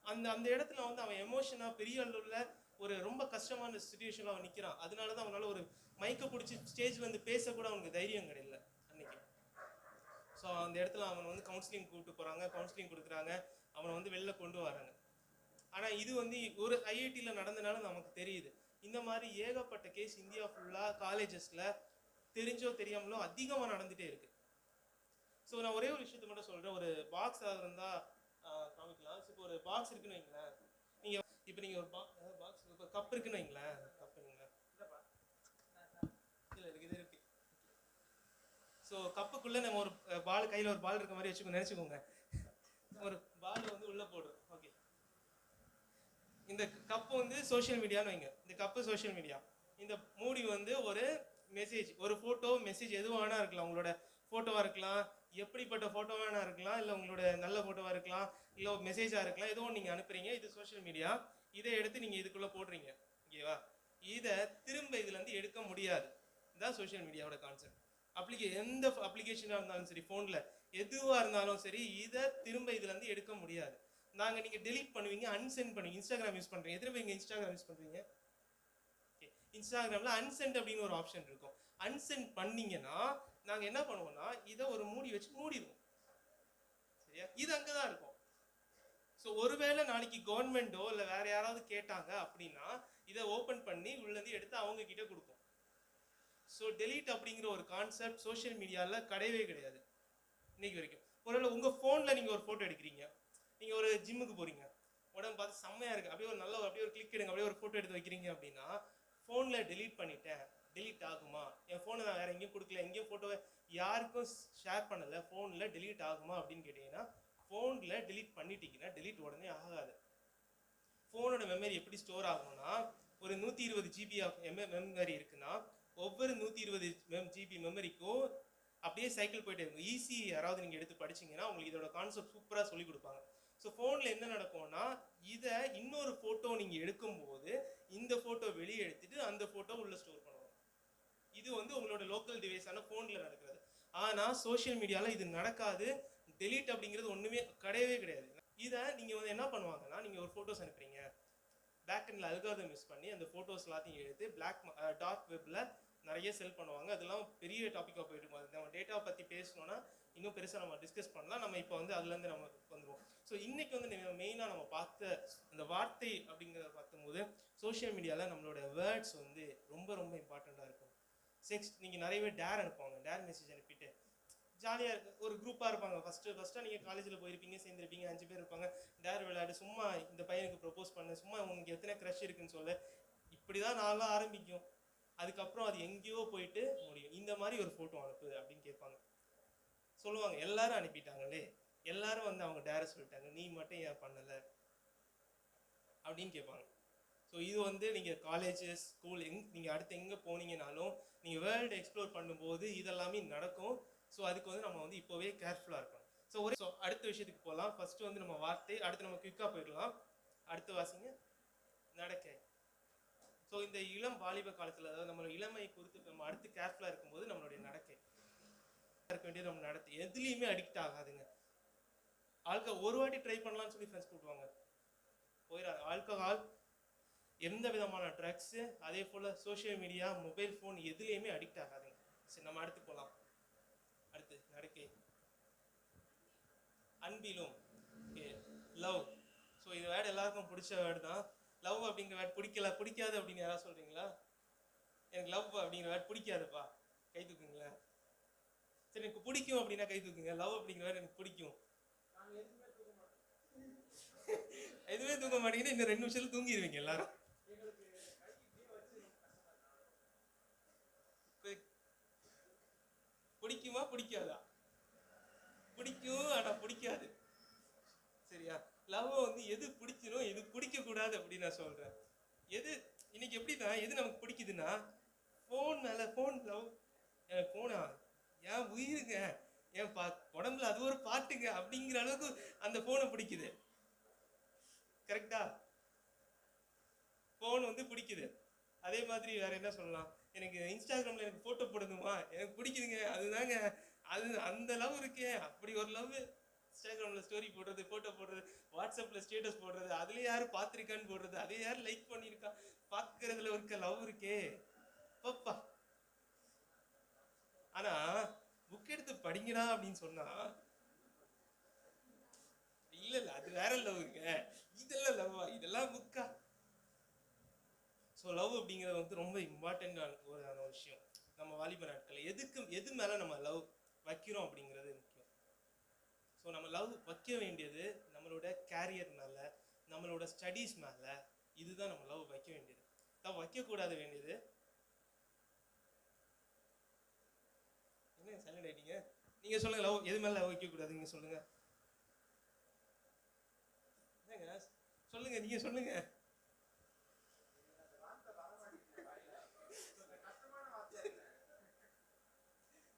அந்த இடத்துல வந்து அவன் எமோஷனாக பெரிய அளவில் ஒரு ரொம்ப கஷ்டமான சுச்சுவேஷனில் அவன் நிற்கிறான். அதனால தான் அவனால் ஒரு மைக்கை பிடிச்சி ஸ்டேஜில் வந்து பேசக்கூட அவனுக்கு தைரியம் கிடையாது அன்னைக்கு. ஸோ அந்த இடத்துல அவனை வந்து கவுன்சிலிங் கூப்பிட்டு போகிறாங்க, கவுன்சிலிங் கொடுக்குறாங்க, அவனை வந்து வெளில கொண்டு வராங்க. ஆனால் இது வந்து ஒரு ஐஐடியில் நடந்தனால நமக்கு தெரியுது. இந்த மாதிரி ஏகப்பட்ட கேஸ் இந்தியா ஃபுல்லாக காலேஜஸில் தெரிஞ்சோ தெரியாமலோ அதிகமாக நடந்துகிட்டே இருக்குது. ஸோ நான் ஒரே ஒரு விஷயத்த மட்டும் சொல்கிறேன். ஒரு பாக்ஸ் இருந்தால் காமிக்கலாம். இப்போ ஒரு பாக்ஸ் இருக்குன்னு வைங்களேன், நீங்கள் ஒரு பாக்ஸ் இப்போ கப் இருக்குன்னு வைங்களேன், கப்புங்களா இல்லை இருக்கு. ஸோ கப்புக்குள்ளே நம்ம ஒரு பால், கையில் ஒரு பால் இருக்க மாதிரி நினச்சிக்கோங்க. ஒரு பால் வந்து உள்ளே போடுறோம். ஓகே, இந்த கப்பு வந்து சோஷியல் மீடியான்னு வைங்க. இந்த கப்பு சோஷியல் மீடியா. இந்த மூடி வந்து ஒரு மெசேஜ், ஒரு ஃபோட்டோ மெசேஜ் எது வேணா இருக்கலாம். உங்களோட ஃபோட்டோவாக இருக்கலாம், எப்படிப்பட்ட ஃபோட்டோ வேணா இருக்கலாம், இல்லை உங்களோட நல்ல ஃபோட்டோவாக இருக்கலாம், இல்லை மெசேஜாக இருக்கலாம், எதுவும் நீங்கள் அனுப்புறீங்க. இது சோஷியல் மீடியா. இதை எடுத்து நீங்கள் இதுக்குள்ளே போடுறீங்க, ஓகேவா. இதை திரும்ப இதுலேருந்து எடுக்க முடியாது. இதுதான் சோஷியல் மீடியாவோட கான்செப்ட். எந்த அப்ளிகேஷனாக இருந்தாலும் சரி, ஃபோனில் எதுவாக இருந்தாலும் சரி, இதை திரும்ப இதுலேருந்து எடுக்க முடியாது. நீங்கள் டெலீட் பண்ணுவீங்க, அன்சென்ட் பண்ணுவீங்க. இன்ஸ்டாகிராம் யூஸ் பண்ணுறீங்க, எதிர்ப்பு இங்கே இன்ஸ்டாகிராம் யூஸ் பண்ணுறீங்க. இன்ஸ்டாகிராமில் அன்சென்ட் அப்படின்னு ஒரு ஆப்ஷன் இருக்கும். அன்சென்ட் பண்ணீங்கன்னா நாங்கள் என்ன பண்ணுவோம்னா, இதை ஒரு மூடி வச்சு மூடிடுவோம், சரியா. இது அங்கே தான் இருக்கும். ஸோ ஒருவேளை நாளைக்கு கவர்மெண்ட்டோ இல்லை வேற யாராவது கேட்டாங்க அப்படின்னா இதை ஓப்பன் பண்ணி உள்ளேருந்து எடுத்து அவங்க கிட்ட கொடுப்போம். ஸோ டெலீட் அப்படிங்கிற ஒரு கான்செப்ட் சோஷியல் மீடியாவில் கிடையவே கிடையாது இன்னைக்கு வரைக்கும். ஒருவேளை உங்கள் ஃபோனில் நீங்கள் ஒரு ஃபோட்டோ எடுக்கிறீங்க, நீங்கள் ஒரு ஜிம்முக்கு போகிறீங்க, உடம்பு பார்த்து செம்மையாக இருக்குது, அப்படியே ஒரு கிளிக் எடுங்க, அப்படியே ஒரு ஃபோட்டோ எடுத்து வைக்கிறீங்க அப்படின்னா, ஃபோனில் டெலீட் பண்ணிட்டேன், டெலீட் ஆகுமா, என் ஃபோனை நான் வேறு எங்கேயும் கொடுக்கல, எங்கேயும் ஃபோட்டோவை யாருக்கும் ஷேர் பண்ணலை, ஃபோனில் டெலீட் ஆகுமா அப்படின்னு கேட்டிங்கன்னா, ஃபோனில் டெலீட் பண்ணிட்டீங்கன்னா டெலீட் உடனே ஆகாது. ஃபோனோட மெமரி எப்படி ஸ்டோர் ஆகும்னா, ஒரு 120 GB ஆஃப் மெமரி இருக்குன்னா ஒவ்வொரு 120 GB மெமரிக்கும் அப்படியே சைக்கிள் போயிட்டே இருக்கும். ஈஸி யாராவது நீங்கள் எடுத்து படிச்சிங்கன்னா உங்களுக்கு இதோட கான்செப்ட் சூப்பராக சொல்லி கொடுப்பாங்க. ஸோ ஃபோனில் என்ன நடக்கும்னா, இதை இன்னொரு ஃபோட்டோ நீங்கள் எடுக்கும்போது இந்த ஃபோட்டோ வெளியே எடுத்துட்டு அந்த ஃபோட்டோ உள்ள ஸ்டோர் பண்ணுவோம். இது வந்து உங்களோட லோக்கல் டிவைஸான ஃபோனில் நடக்கிறது. ஆனால் சோஷியல் மீடியாவில் இது நடக்காது. டெலீட் அப்படிங்கிறது ஒன்றுமே கிடையவே கிடையாது. இதை நீங்கள் வந்து என்ன பண்ணுவாங்கன்னா, நீங்கள் ஒரு ஃபோட்டோஸ் அனுப்புறீங்க, பேக் எண்டில் அல்காரிதம் யூஸ் பண்ணி அந்த ஃபோட்டோஸ் எல்லாத்தையும் எடுத்து டார்க் வெப்பில் நிறைய செல் பண்ணுவாங்க. அதெல்லாம் பெரிய டாப்பிக்காக போயிட்டு இருக்கும். அது நம்ம டேட்டாவை பற்றி பேசணும்னா இன்னும் பெருசாக நம்ம டிஸ்கஸ் பண்ணலாம். நம்ம இப்போ வந்து அதுலேருந்து நம்ம வந்துடுவோம். ஸோ இன்றைக்கி வந்து மெயினாக நம்ம பார்த்த இந்த வார்த்தை அப்படிங்கிறத பார்க்கும்போது சோஷியல் மீடியாவில் நம்மளோட வேர்ட்ஸ் வந்து ரொம்ப ரொம்ப இம்பார்ட்டண்ட்டாக இருக்கும். நீங்கள் நிறைய பேர் டேர் அனுப்புவாங்க, டேர் மெசேஜ் அனுப்பிட்டு ஜாலியாக இருக்கு, ஒரு குரூப்பாக இருப்பாங்க. ஃபஸ்ட்டாக நீங்கள் காலேஜில் போயிருப்பீங்க, சேர்ந்துருப்பீங்க, 5 பேர் இருப்பாங்க. டேர் விளையாடு, சும்மா இந்த பையனுக்கு ப்ரப்போஸ் பண்ணு, சும்மா உங்களுக்கு எத்தனை க்ரஷ் இருக்குன்னு சொல்ல, இப்படி தான் நான்லாம் ஆரம்பிக்கும். அதுக்கப்புறம் அது எங்கேயோ போயிட்டு முடியும். இந்த மாதிரி ஒரு ஃபோட்டோ அனுப்பு அப்படின்னு கேட்பாங்க. சொல்லுவாங்க எல்லாரும் அனுப்பிட்டாங்களே, எல்லாரும் வந்து அவங்க டேரை சொல்லிட்டாங்க, நீ மட்டும் ஏன் பண்ணலை அப்படின்னு கேட்பாங்க. ஸோ இது வந்து நீங்கள் காலேஜ் ஸ்கூல் நீங்கள் அடுத்து எங்கே போனீங்கனாலும் நீங்கள் வேர்ல்டு எக்ஸ்ப்ளோர் பண்ணும்போது இதெல்லாமே நடக்கும். ஸோ அதுக்கு வந்து நம்ம வந்து இப்போவே கேர்ஃபுல்லாக இருக்கணும். ஸோ அடுத்த விஷயத்துக்கு போகலாம். ஃபர்ஸ்ட் வந்து நம்ம வார்த்தை, அடுத்து நம்ம குயிக்காக போயிடலாம். அடுத்து வாசிங்க. நடக்கை. ஸோ இந்த இளம் வாலிப காலத்தில், அதாவது நம்மளோட இளமை குறித்து நம்ம அடுத்து கேர்ஃபுல்லாக இருக்கும்போது நம்மளுடைய நடக்கை இருக்க வேண்டியது. நம்ம நடத்தை எதுலேயுமே அடிக்ட் ஆகாதுங்க. ஆல்கஹால் ஒரு வாட்டி ட்ரை பண்ணலாம்னு சொல்லி ஃப்ரெண்ட்ஸ் கூப்பிடுவாங்க, போயிடாது. ஆல்கஹால், எந்த விதமான ட்ரக்ஸு, அதே போல் சோஷியல் மீடியா, மொபைல் ஃபோன் எதுலேயுமே அடிக்ட் ஆகாதுங்க. சரி, நம்ம அடுத்து போகலாம். அடுத்து நடக்கை. அன்பிலும் லவ். ஸோ இது வேர்டு எல்லாருக்கும் பிடிச்ச வேர்டு தான். லவ் அப்படிங்கிற வேர்டு பிடிக்காது அப்படின்னு யாராவது சொல்கிறீங்களா? எனக்கு லவ் அப்படிங்கிற வேர்டு பிடிக்காதுப்பா, கை தூக்குங்களேன். சரி, எனக்கு பிடிக்கும் அப்படின்னா கை தூக்குங்க. லவ் அப்படிங்கிற வேர்டு எனக்கு பிடிக்கும். எதுவுமே தூங்க மாட்டேங்குது. இன்னும் 2 நிமிஷத்துல தூங்கிடுவீங்க எல்லாரும். பிடிக்குமா பிடிக்காதா? பிடிக்கும், ஆனா பிடிக்காது. சரியா? லவ் வந்து எது பிடிக்கணும், எது பிடிக்க கூடாது அப்படின்னு நான் சொல்றேன். எது இன்னைக்கு எப்படின்னா, எது நமக்கு பிடிக்குதுன்னா, ஃபோன் மேல ஃபோன் லவ். எனக்கு ஃபோனா ஏன் உயிருங்க, என் உடம்புல அது ஒரு பாட்டுங்க அப்படிங்கிற அளவுக்கு அந்த ஃபோனை பிடிக்குது. கரெக்டா? ஃபோன் வந்து பிடிக்குது. அதே மாதிரி வேற என்ன சொல்லலாம்? எனக்கு இன்ஸ்டாகிராம்ல எனக்கு போட்டோ போடணுமா, எனக்கு பிடிக்குதுங்க, அதுதாங்க. அது அந்த லவ் இருக்கே, அப்படி ஒரு லவ். இன்ஸ்டாகிராம்ல ஸ்டோரி போடுறது, போட்டோ போடுறது, வாட்ஸ்அப்ல ஸ்டேட்டஸ் போடுறது, அதுல யாரு பார்த்திருக்கான்னு போடுறது, அதை யாரு லைக் பண்ணியிருக்கா பார்க்கறதுல இருக்க லவ் இருக்கே பப்பா. ஆனா புக் எடுத்து படிங்கடா அப்படின்னு சொன்னா, இல்ல அது வேற லவ்ங்க, இதெல்லாம் லவ்வா, இதெல்லாம் புக்கா? ஸோ லவ் அப்படிங்கிறது வந்து ரொம்ப இம்பார்ட்டண்டான ஒரு விஷயம். நம்ம வாலிப நாட்கள் எது மேலே நம்ம லவ் வைக்கிறோம் அப்படிங்கிறது முக்கியம். ஸோ நம்ம லவ் வைக்க வேண்டியது நம்மளோட கேரியர் மேலே, நம்மளோட ஸ்டடீஸ் மேலே. இதுதான் நம்ம லவ் வைக்க வேண்டியது. லவ் வைக்கக்கூடாது வேண்டியது. என்ன சைலண்ட் ஆயிட்டீங்க? நீங்கள் சொல்லுங்கள், லவ் எது மேலே லவ் வைக்கக்கூடாது நீங்கள் சொல்லுங்கள். என்னங்க சொல்லுங்கள், நீங்கள் சொல்லுங்கள்.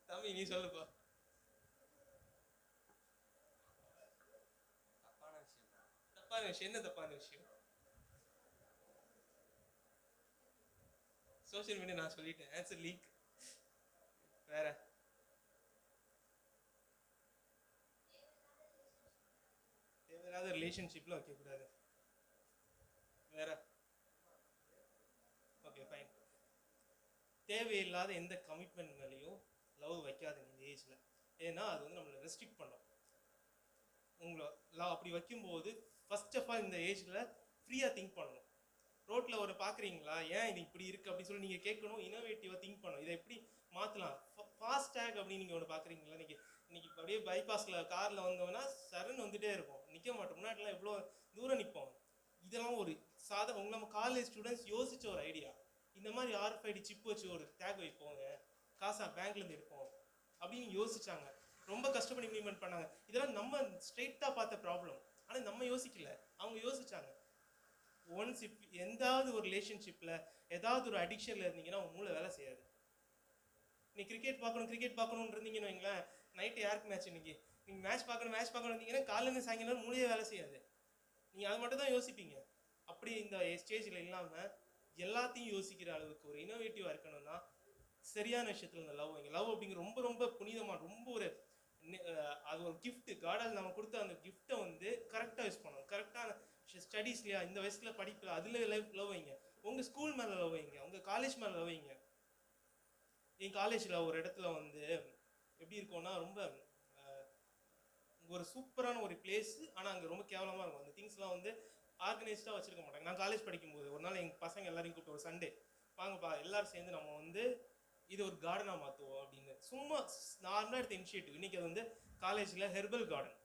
தம்பி நீ சொல்லுப்பா. தப்பான விஷயம் என்ன? தப்பான விஷயம் சோஷியல் மீடியா. நான் சொல்லிட்டேன், ஆன்சர் லீக். வேற தேவையில்லாத ரிலேஷன்ஷிப்ல வைக்கக்கூடாது. வேற ஓகே ஃபைன். தேவையில்லாத எந்த கமிட்மெண்ட் மேலேயும் லவ் வைக்காதுங்க இந்த ஏஜ்ல. ஏன்னா அது வந்து நம்மளை ரெஸ்ட்ரிக்ட் பண்ணும். உங்களை லவ் அப்படி வைக்கும்போது ஃபர்ஸ்ட் ஆஃப் ஆல் இந்த ஏஜ்ல ஃப்ரீயா திங்க் பண்ணணும். ரோட்ல ஒரு பாக்குறீங்களா, ஏன் இது இப்படி இருக்கு அப்படின்னு சொல்லி நீங்க கேட்கணும். இனோவேட்டிவா திங்க் பண்ணணும், இதை எப்படி மாத்தலாம். ஃபாஸ்டேக் அப்படின்னு நீங்க ஒன்று பாக்குறீங்களா? இன்னைக்கு அப்படியே பைபாஸ்ல கார்ல வந்தோம்னா சரன் வந்துட்டே இருக்கும், நிக்க மாட்டோம். முன்னாடிலாம் எவ்வளோ தூரம் நிற்போம். இதெல்லாம் ஒரு உங்க நம்ம காலேஜ் ஸ்டூடெண்ட்ஸ் யோசிச்ச ஒரு ஐடியா. இந்த மாதிரி RFID சிப் வச்சு ஒரு டேக் வைப்போங்க, காசா பேங்க்ல இருந்து எடுப்போம் அப்படின்னு யோசிச்சாங்க. ரொம்ப கஷ்டப்பட்டு இம்ப்ளிமெண்ட் பண்ணாங்க. இதெல்லாம் நம்ம ஸ்ட்ரெயிட்டா பார்த்த ப்ராப்ளம். ஆனால் நம்ம யோசிக்கல, அவங்க யோசிச்சாங்க. ஒன்ஸ் எந்தாவது ஒரு ரிலேஷன்ஷிப்ல ஏதாவது ஒரு அடிக்ஷன்ல இருந்தீங்கன்னா உங்க மூளை வேலை செய்யாது. நீ கிரிக்கெட் பார்க்கணும்னு இருந்தீங்கன்னு வைங்களேன், நைட்டு யாருக்கு மேட்ச் இன்னைக்கு, நீங்க மேட்ச் பார்க்கணும் இருந்தீங்கன்னா காலையில இருந்து சாயங்காலம் மூளையே வேலை செய்யாது. நீங்க அது மட்டும் தான் யோசிப்பீங்க. அப்படி இந்த ஸ்டேஜ்ல இல்லாம எல்லாத்தையும் யோசிக்கிற அளவுக்கு ஒரு இனோவேட்டிவா இருக்கணும்னா சரியான விஷயத்துல இந்த லவ் வைங்க. லவ் அப்படிங்கிற ரொம்ப ரொம்ப புனிதமா, ரொம்ப ஒரு அது ஒரு கிஃப்ட். காடால் நம்ம கொடுத்த அந்த கிஃப்டை வந்து கரெக்டாக யூஸ் பண்ணணும். கரெக்டான ஸ்டடீஸ்லையா, இந்த வயசுல படிப்பில், அதில் லவ் வைங்க. உங்கள் ஸ்கூல் மேலே லவ் வைங்க, உங்கள் காலேஜ் மேலே லவ் வைங்க. என் காலேஜில் ஒரு இடத்துல வந்து எப்படி இருக்கும்னா, ரொம்ப ஒரு சூப்பரான ஒரு பிளேஸ். ஆனால் அங்கே ரொம்ப கேவலமாக இருக்கும். அந்த திங்ஸ்லாம் வந்து ஆர்கனைஸ்டாக வச்சிருக்க மாட்டாங்க. நான் காலேஜ் படிக்கும்போது ஒரு நாள் எங்கள் பசங்க எல்லாரையும் கூப்பிட்டு, ஒரு சண்டே வாங்கப்பா எல்லாரும் சேர்ந்து நம்ம வந்து இது ஒரு கார்டனா மாற்றுவோம் அப்படின்னு சும்மா நார்மலாக எடுத்த இனிஷியேட்டிவ். இன்னைக்கு அது வந்து காலேஜில் ஹெர்பல் கார்டன்.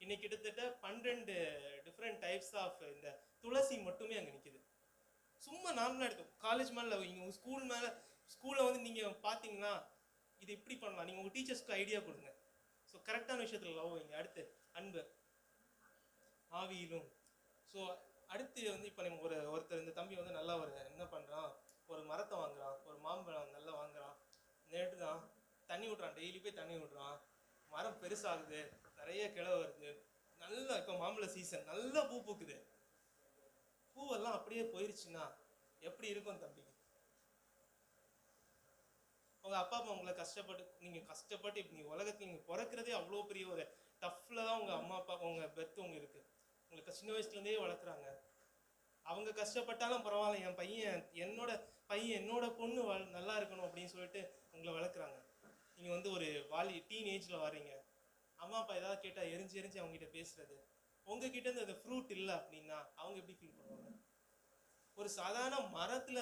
இன்னைக்கு கிட்டத்தட்ட 12 டிஃப்ரெண்ட் டைப்ஸ் ஆஃப் இந்த துளசி மட்டுமே அங்கே நிற்குது. சும்மா நார்மலாக எடுத்தோம். காலேஜ் மேலே உங்கள் ஸ்கூல் மேலே ஸ்கூலில் வந்து நீங்கள் பார்த்தீங்கன்னா இது இப்படி பண்ணலாம். நீங்கள் உங்கள் டீச்சர்ஸ்க்கு ஐடியா கொடுங்க. ஸோ கரெக்டான விஷயத்தில் லவ் வைங்க. அடுத்து அன்பு ஆவியிலும். ஸோ அடுத்து வந்து இப்போ நம்ம ஒருத்தர் இந்த தம்பி வந்து நல்லா ஒரு என்ன பண்ணுறான், ஒரு மரத்தை வாங்குறான், ஒரு மாம்பழம் நல்லா வாங்குறான், நேட்டுதான் தண்ணி விட்றான், டெய்லி போய் தண்ணி விட்றான், மரம் பெருசாகுது, நிறைய கிளை வருது, நல்லா இப்போ மாம்பழ சீசன், நல்லா பூ பூக்குது. பூவெல்லாம் அப்படியே போயிருச்சுன்னா எப்படி இருக்கும் தம்பிக்கு? உங்க அப்பா அம்மா உங்களை கஷ்டப்பட்டு நீங்கள் கஷ்டப்பட்டு இப்போ நீங்கள் உலகத்தில் நீங்கள் பிறக்கிறதே அவ்வளோ பெரிய ஒரு டஃப்ல தான் உங்கள் அம்மா அப்பா உங்கள் பெர்த் உங்க இருக்கு. உங்களுக்கு சின்ன வயசுலேருந்தே வளர்க்குறாங்க. அவங்க கஷ்டப்பட்டாலும் பரவாயில்ல, என்னோட பையன் என்னோட பொண்ணு நல்லா இருக்கணும் அப்படின்னு சொல்லிட்டு உங்களை வளர்க்குறாங்க. நீங்கள் வந்து ஒரு டீனேஜில் வரீங்க. அம்மா அப்பா ஏதாவது கேட்டால் எரிஞ்சு அவங்ககிட்ட பேசுறது, உங்ககிட்ட இருந்து அந்த ஃப்ரூட் இல்லை அப்படின்னா அவங்க எப்படி ஃபீல் பண்ணுவாங்க? ஒரு சாதாரண மரத்தில்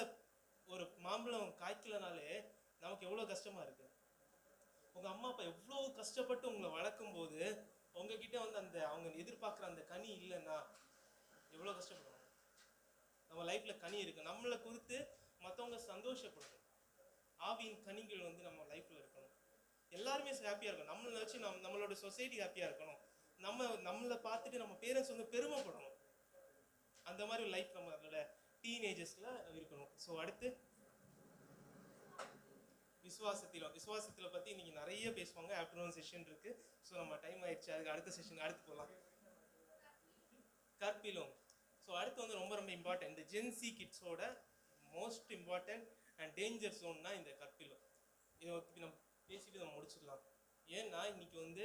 ஒரு மாம்பழம் காய்க்கலனாலே நமக்கு எவ்வளோ கஷ்டமா இருக்கு. உங்கள் அம்மா அப்பா எவ்வளோ கஷ்டப்பட்டு உங்களை வளர்க்கும் போது உங்ககிட்ட வந்து அவங்க எதிர்பார்க்குற அந்த கனி இல்லைன்னா எவ்வளோ கஷ்டப்படுவாங்க. நம்ம லைஃப்ல கனி இருக்கு, நம்மளை குறித்து மற்றவங்க சந்தோஷப்படணும். ஆவியின் கனிகள் வந்து நம்ம லைஃப்ல இருக்கணும். எல்லாருமே ஹாப்பியா இருக்கணும். நம்மளை வச்சு நம்மளோட சொசைட்டி ஹாப்பியா இருக்கணும். நம்மளை பார்த்துட்டு நம்ம பேரண்ட்ஸ் வந்து பெருமைப்படணும். அந்த மாதிரி ஒரு லைஃப் நம்மளோட டீனேஜர்ஸ்ல இருக்கணும். ஸோ அடுத்து விசுவாசத்துல பத்தி இன்னைக்கு நிறைய பேசுவாங்க. ஆஃப்டர்நூன் செஷன் இருக்கு. ஸோ நம்ம டைம் ஆயிடுச்சு, அதுக்கு அடுத்த செஷன் அடுத்து போகலாம். கற்பிலும். ஸோ அடுத்து வந்து ரொம்ப இம்பார்ட்டன்ட், இந்த ஜென்சி கிட்ஸோட மோஸ்ட் இம்பார்ட்டன்ட் அண்ட் டேஞ்சர் ஜோன்னா இந்த கற்பிலும். இதை பற்றி நம்ம பேசிட்டு நம்ம முடிச்சிடலாம். ஏன்னா இன்னைக்கு வந்து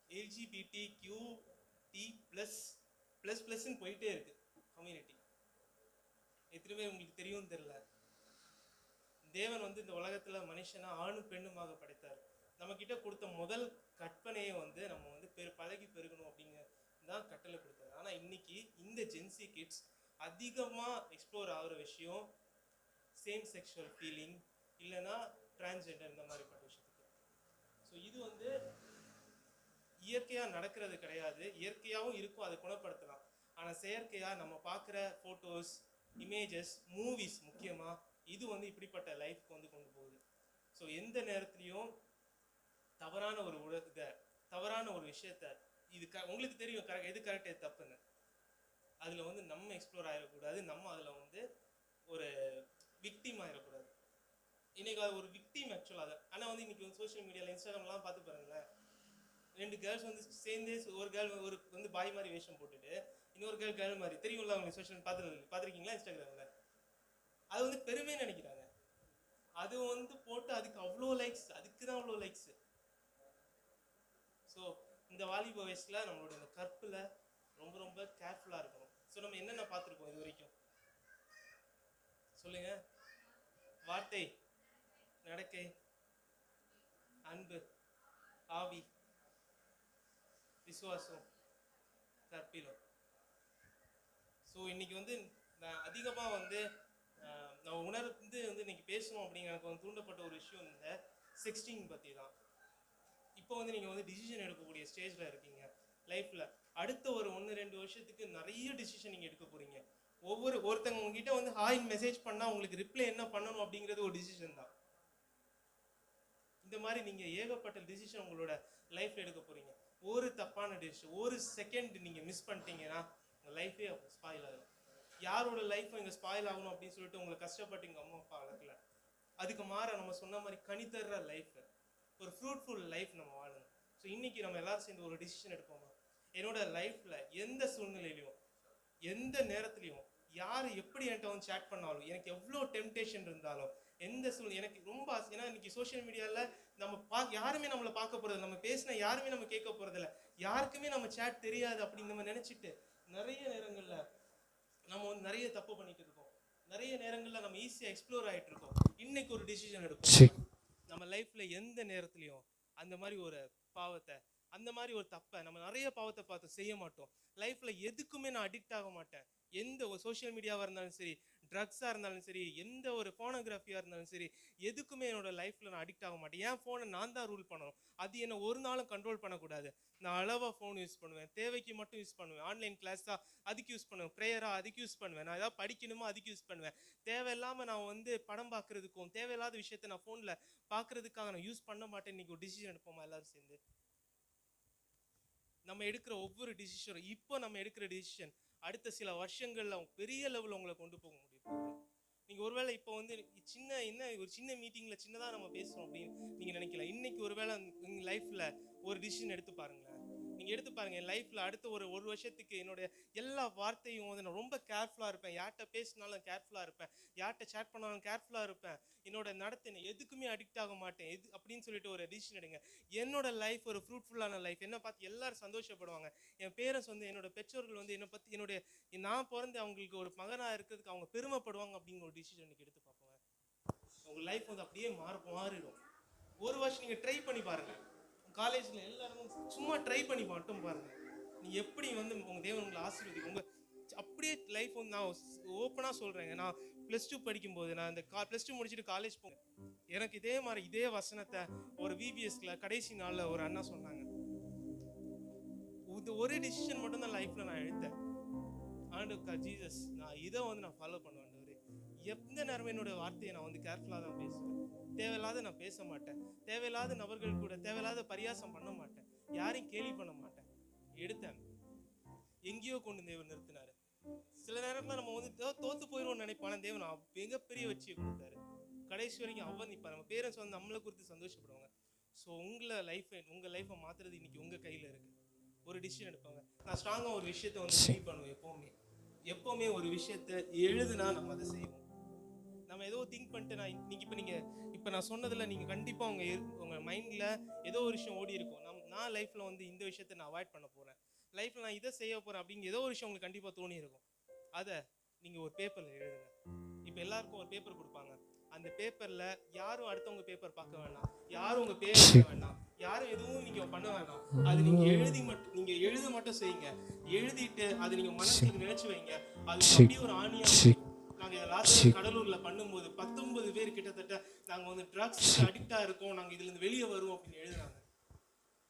LGBTQT++++ன்னு போயிட்டே இருக்கு கம்யூனிட்டி. எத்தனை பேர் உங்களுக்கு தெரியும் தெரியல. தேவன் வந்து இந்த உலகத்துல மனுஷனா ஆணும் பெண்ணுமாக படைத்தார். நம்ம கிட்ட கொடுத்த முதல் கற்பனையை வந்து நம்ம வந்து பழகி பெருகணும் அப்படிங்க தான் கட்டளை கொடுத்தாரு. ஆனா இன்னைக்கு இந்த ஜென்சி கிட்ஸ் அதிகமா எக்ஸ்ப்ளோர் ஆகுற விஷயம் சேம் செக்ஷுவல் ஃபீலிங் இல்லைன்னா டிரான்ஸ்ஜெண்டர் இந்த மாதிரி பட்ட விஷயத்துக்கு. ஸோ இது வந்து இயற்கையா நடக்கிறது கிடையாது. இயற்கையாகவும் இருக்கும், அதை குணப்படுத்தலாம். ஆனா செயற்கையா நம்ம பார்க்குற போட்டோஸ், இமேஜஸ், மூவிஸ் முக்கியமா இது வந்து இப்படிப்பட்ட லைஃப்க்கு வந்து கொண்டு போகுது. ஸோ எந்த நேரத்துலையும் தவறான ஒரு விஷயத்த இது உங்களுக்கு தெரியும் எது கரெக்ட் எது தப்புன்னு, அதில் வந்து நம்ம எக்ஸ்ப்ளோர் ஆகிடக்கூடாது. நம்ம அதில் வந்து ஒரு விக்டிம் ஆகிடக்கூடாது. இன்னைக்கு அது ஒரு விக்டிம் ஆக்சுவலாக. ஆனால் வந்து இன்னைக்கு வந்து சோஷியல் மீடியாவில் இன்ஸ்டாகிராம்லாம் பார்த்து பாருங்களேன், 2 கேர்ள்ஸ் வந்து சேர்ந்தே ஒரு கேர்ள் வந்து பாய் மாதிரி வேஷம் போட்டுட்டு இன்னொரு கேர்ள் மாதிரி தெரியும்ல அவங்க சோஷியல் பார்த்துருக்கீங்களா இன்ஸ்டாகிராமில்? அது வந்து பெருமைன்னு நினைக்கிறாங்க. அது வந்து போட்டு அதுக்கு அவ்வளோ லைக்ஸ், அதுக்கு தான் அவ்வளோ லைக்ஸ். ஸோ இந்த வாலிப வயசுல நம்மளோட இந்த கற்பில் ரொம்ப கேர்ஃபுல்லாக இருக்கணும். ஸோ நம்ம என்னென்ன பார்த்துருக்கோம் இது வரைக்கும் சொல்லுங்க? வார்த்தை, நடக்கை, அன்பு, ஆவி, விசுவாசம், கற்பிலும். ஸோ இன்னைக்கு வந்து நான் அதிகமாக வந்து நான் உணர்ந்து வந்து இன்னைக்கு பேசணும் அப்படிங்கிற எனக்கு வந்து தூண்டப்பட்ட ஒரு விஷயம் இந்த 16 பற்றி தான். இப்போ வந்து நீங்கள் வந்து டிசிஷன் எடுக்கக்கூடிய ஸ்டேஜில் இருக்கீங்க லைஃப்பில். அடுத்த ஒரு 1-2 வருஷத்துக்கு நிறைய டிசிஷன் நீங்கள் எடுக்க போகிறீங்க. ஒருத்தங்க உங்ககிட்ட வந்து ஹாய்ன்னு மெசேஜ் பண்ணால் உங்களுக்கு ரிப்ளை என்ன பண்ணணும் அப்படிங்கிறது ஒரு டிசிஷன் தான். இந்த மாதிரி நீங்கள் ஏகப்பட்ட டிசிஷன் உங்களோட லைஃப்பில் எடுக்க போகிறீங்க. ஒரு தப்பான டிசிஷன், ஒரு செகண்ட் நீங்கள் மிஸ் பண்ணிட்டீங்கன்னா உங்கள் லைஃபே அப்போ ஸ்பாயில் ஆகும். யாரோட லைஃப் இங்கே ஸ்பாயில் ஆகணும் அப்படின்னு சொல்லிட்டு உங்களை கஷ்டப்பட்டு எங்கள் அம்மா அப்பா வளர்க்கல. அதுக்கு மாற நம்ம சொன்ன மாதிரி கனித்தர்ற லைஃப், ஒரு ஃப்ரூட்ஃபுல் லைஃப் நம்ம வாழணும். ஸோ இன்னைக்கு நம்ம எல்லாரும் சேர்ந்து ஒரு டிசிஷன் எடுப்போமா? என்னோட லைஃப்ல எந்த சூழ்நிலையிலையும் எந்த நேரத்துலையும் யார் எப்படி என்கிட்ட வந்து சேட் பண்ணாலும், எனக்கு எவ்வளோ டெம்டேஷன் இருந்தாலும், எந்த சூழ்நிலை எனக்கு ரொம்ப ஆசை. ஏன்னா இன்னைக்கு சோஷியல் மீடியாவில் நம்ம யாருமே நம்மளை பார்க்க போறது, நம்ம பேசினா யாருமே நம்ம கேட்க போறதில்ல, யாருக்குமே நம்ம சேட் தெரியாது அப்படின்னு நம்ம நினைச்சிட்டு நிறைய நேரங்கள்ல நம்ம வந்து நிறைய தப்பு பண்ணிட்டு இருக்கோம். நிறைய நேரங்கள்ல நம்ம ஈஸியா எக்ஸ்ப்ளோர் ஆகிட்டு இருக்கோம். இன்னைக்கு ஒரு டிசிஷன் எடுப்போம். நம்ம லைஃப்ல எந்த நேரத்துலையும் அந்த மாதிரி ஒரு பாவத்தை, அந்த மாதிரி ஒரு தப்பை, நம்ம நிறைய பாவத்தை பார்த்து செய்ய மாட்டோம். லைஃப்ல எதுக்குமே நான் அடிக்ட் ஆக மாட்டேன். எந்த ஒரு சோஷியல் மீடியாவாக இருந்தாலும் சரி, ட்ரக்ஸாக இருந்தாலும் சரி, எந்த ஒரு ஃபோனோகிராஃபியாக இருந்தாலும் சரி, எதுக்குமே என்னோட லைஃப்பில் நான் அடிக்ட் ஆக மாட்டேன். என் ஃபோனை நான் தான் ரூல் பண்ணணும். அது என்னை ஒரு நாளும் கண்ட்ரோல் பண்ணக்கூடாது. நான் அளவாக ஃபோன் யூஸ் பண்ணுவேன், தேவைக்கு மட்டும் யூஸ் பண்ணுவேன். ஆன்லைன் கிளாஸாக அதுக்கு யூஸ் பண்ணுவேன், ப்ரேயராக அதுக்கு யூஸ் பண்ணுவேன், நான் ஏதாவது படிக்கணுமோ அதுக்கு யூஸ் பண்ணுவேன். தேவையில்லாமல் நான் வந்து படம் பார்க்குறதுக்கும் தேவையில்லாத விஷயத்தை நான் ஃபோனில் பார்க்குறதுக்காக நான் யூஸ் பண்ண மாட்டேன். இன்றைக்கி ஒரு டிசிஷன் எடுப்போமா எல்லாரும் சேர்ந்து? நம்ம எடுக்கிற ஒவ்வொரு டிசிஷனும், இப்போ நம்ம எடுக்கிற டிசிஷன் அடுத்த சில வருஷங்கள்ல பெரிய லெவலில் உங்களை கொண்டு போக முடியும். நீங்க ஒருவேளை இப்போ வந்து ஒரு சின்ன மீட்டிங்ல சின்னதா நம்ம பேசுறோம் அப்படின்னு நீங்க நினைக்கலாம். இன்னைக்கு ஒருவேளை உங்க லைஃப்ல ஒரு டிசிஷன் எடுத்து பாருங்களேன். நீங்க எடுத்து பாருங்க, என் லைஃப்ல அடுத்த ஒரு வருஷத்துக்கு என்னுடைய எல்லா வார்த்தையும் வந்து நான் ரொம்ப கேர்ஃபுல்லா இருப்பேன். யார்கிட்ட பேசினாலும் கேர்ஃபுல்லா இருப்பேன், யார்கிட்ட சேட் பண்ணாலும் கேர்ஃபுல்லா இருப்பேன். என்னோட நடத்தை எதுக்குமே அடிக்ட் ஆக மாட்டேன் அப்படின்னு சொல்லிட்டு ஒரு டிசிஷன் எடுங்க. என்னோட லைஃப் ஒரு ஃப்ரூட்ஃபுல்லான லைஃப். என்ன பார்த்து எல்லாரும் சந்தோஷப்படுவாங்க. என் பேரண்ட்ஸ் வந்து, என்னோட பெற்றோர்கள் வந்து என்னை பத்தி நான் பிறந்து அவங்களுக்கு ஒரு மகனா இருக்கிறதுக்கு அவங்க பெருமைப்படுவாங்க அப்படிங்கிற ஒரு டிசிஷன் இன்னைக்கு எடுத்து பார்ப்போங்க. உங்க லைஃப் வந்து அப்படியே மாறிடும். ஒரு வருஷம் நீங்க ட்ரை பண்ணி பாருங்க. காலேஜ்ல எல்லாரும் சும்மா ட்ரை பண்ணி மட்டும் பாருங்க. நீ எப்படி வந்து உங்க தேவன் உங்களை ஆசீர்வதிக்கும். உங்க அப்படியே லைஃப் வந்து நான் ஓப்பனா சொல்றேங்க. நான் +2 படிக்கும்போது, நான் இந்த +2 முடிச்சுட்டு காலேஜ் போனேன். எனக்கு இதே மாதிரி இதே வசனத்தை ஒரு VBSல கடைசி நாள்ல ஒரு அண்ணா சொன்னாங்க. இது ஒரு டிசிஷன் மட்டும் தான் லைஃப்ல நான் எடுத்தேன். ஜீசஸ், நான் இதை வந்து நான் ஃபாலோ பண்ணுவேன். எந்த நேரமே என்னோட வார்த்தையை நான் வந்து கேர்ஃபுல்லாக தான் பேசுவேன். தேவையில்லாத நான் பேச மாட்டேன். தேவையில்லாத நபர்கள் கூட தேவையில்லாத பரியாசம் பண்ண மாட்டேன். யாரையும் கேலி பண்ண மாட்டேன். எடுத்தேன். எங்கேயோ கொண்டு தேவன் நிறுத்தினாரு. சில நேரத்துல நம்ம வந்து தோத்து போயிடுவோம்னு நினைப்பான தேவன் மிகப்பெரிய வெற்றியை கொடுத்தாரு. கடைசி வரைக்கும் அவர் நிற்பார். நம்ம பேரண்ட்ஸ் வந்து நம்மளை குறித்து சந்தோஷப்படுவாங்க. ஸோ உங்க லைஃப்பை மாத்துறது இன்னைக்கு உங்க கையில இருக்கு. ஒரு டிசிஷன் எடுப்பாங்க. நான் ஸ்ட்ராங்கா ஒரு விஷயத்த வந்து ட்ரை பண்ணுவேன். எப்பவுமே ஒரு விஷயத்த எழுதுனா நம்ம அதை செய்வோம். நம்ம ஏதோ திங்க் பண்ணிட்டு இப்போ நான் சொன்னதில் நீங்கள் கண்டிப்பாக உங்கள் மைண்டில் ஏதோ ஒரு விஷயம் ஓடி இருக்கும். நான் லைஃப்பில் வந்து இந்த விஷயத்தை நான் அவாய்ட் பண்ண போகிறேன், லைஃப்பில் நான் இதை செய்ய போகிறேன் அப்படிங்கிற ஏதோ ஒரு விஷயம் உங்களுக்கு கண்டிப்பாக தோணி இருக்கும். அதை நீங்கள் ஒரு பேப்பரில் எழுதுங்க. இப்போ எல்லாருக்கும் ஒரு பேப்பர் கொடுப்பாங்க. அந்த பேப்பரில் யாரும் அடுத்தவங்க பேப்பர் பார்க்க வேண்டாம், யாரும் உங்கள் பேர் எழுத வேண்டாம், யாரும் எதுவும் நீங்கள் பண்ண வேண்டாம். அது நீங்கள் எழுத மட்டும் செய்யுங்க. எழுதிட்டு அதை நீங்கள் மனசுக்கு நினைச்சு வைங்க. அது அப்படியே ஒரு ஆணியாக. நாங்க கடலூர்ல பண்ணும்போது 19 பேர் கிட்டத்தட்ட நாங்க வந்து ட்ரக்ஸ் அடிக்டா இருக்கோம், நாங்க இதுல இருந்து வெளியே வருவோம் அப்படின்னு எழுதுறாங்க.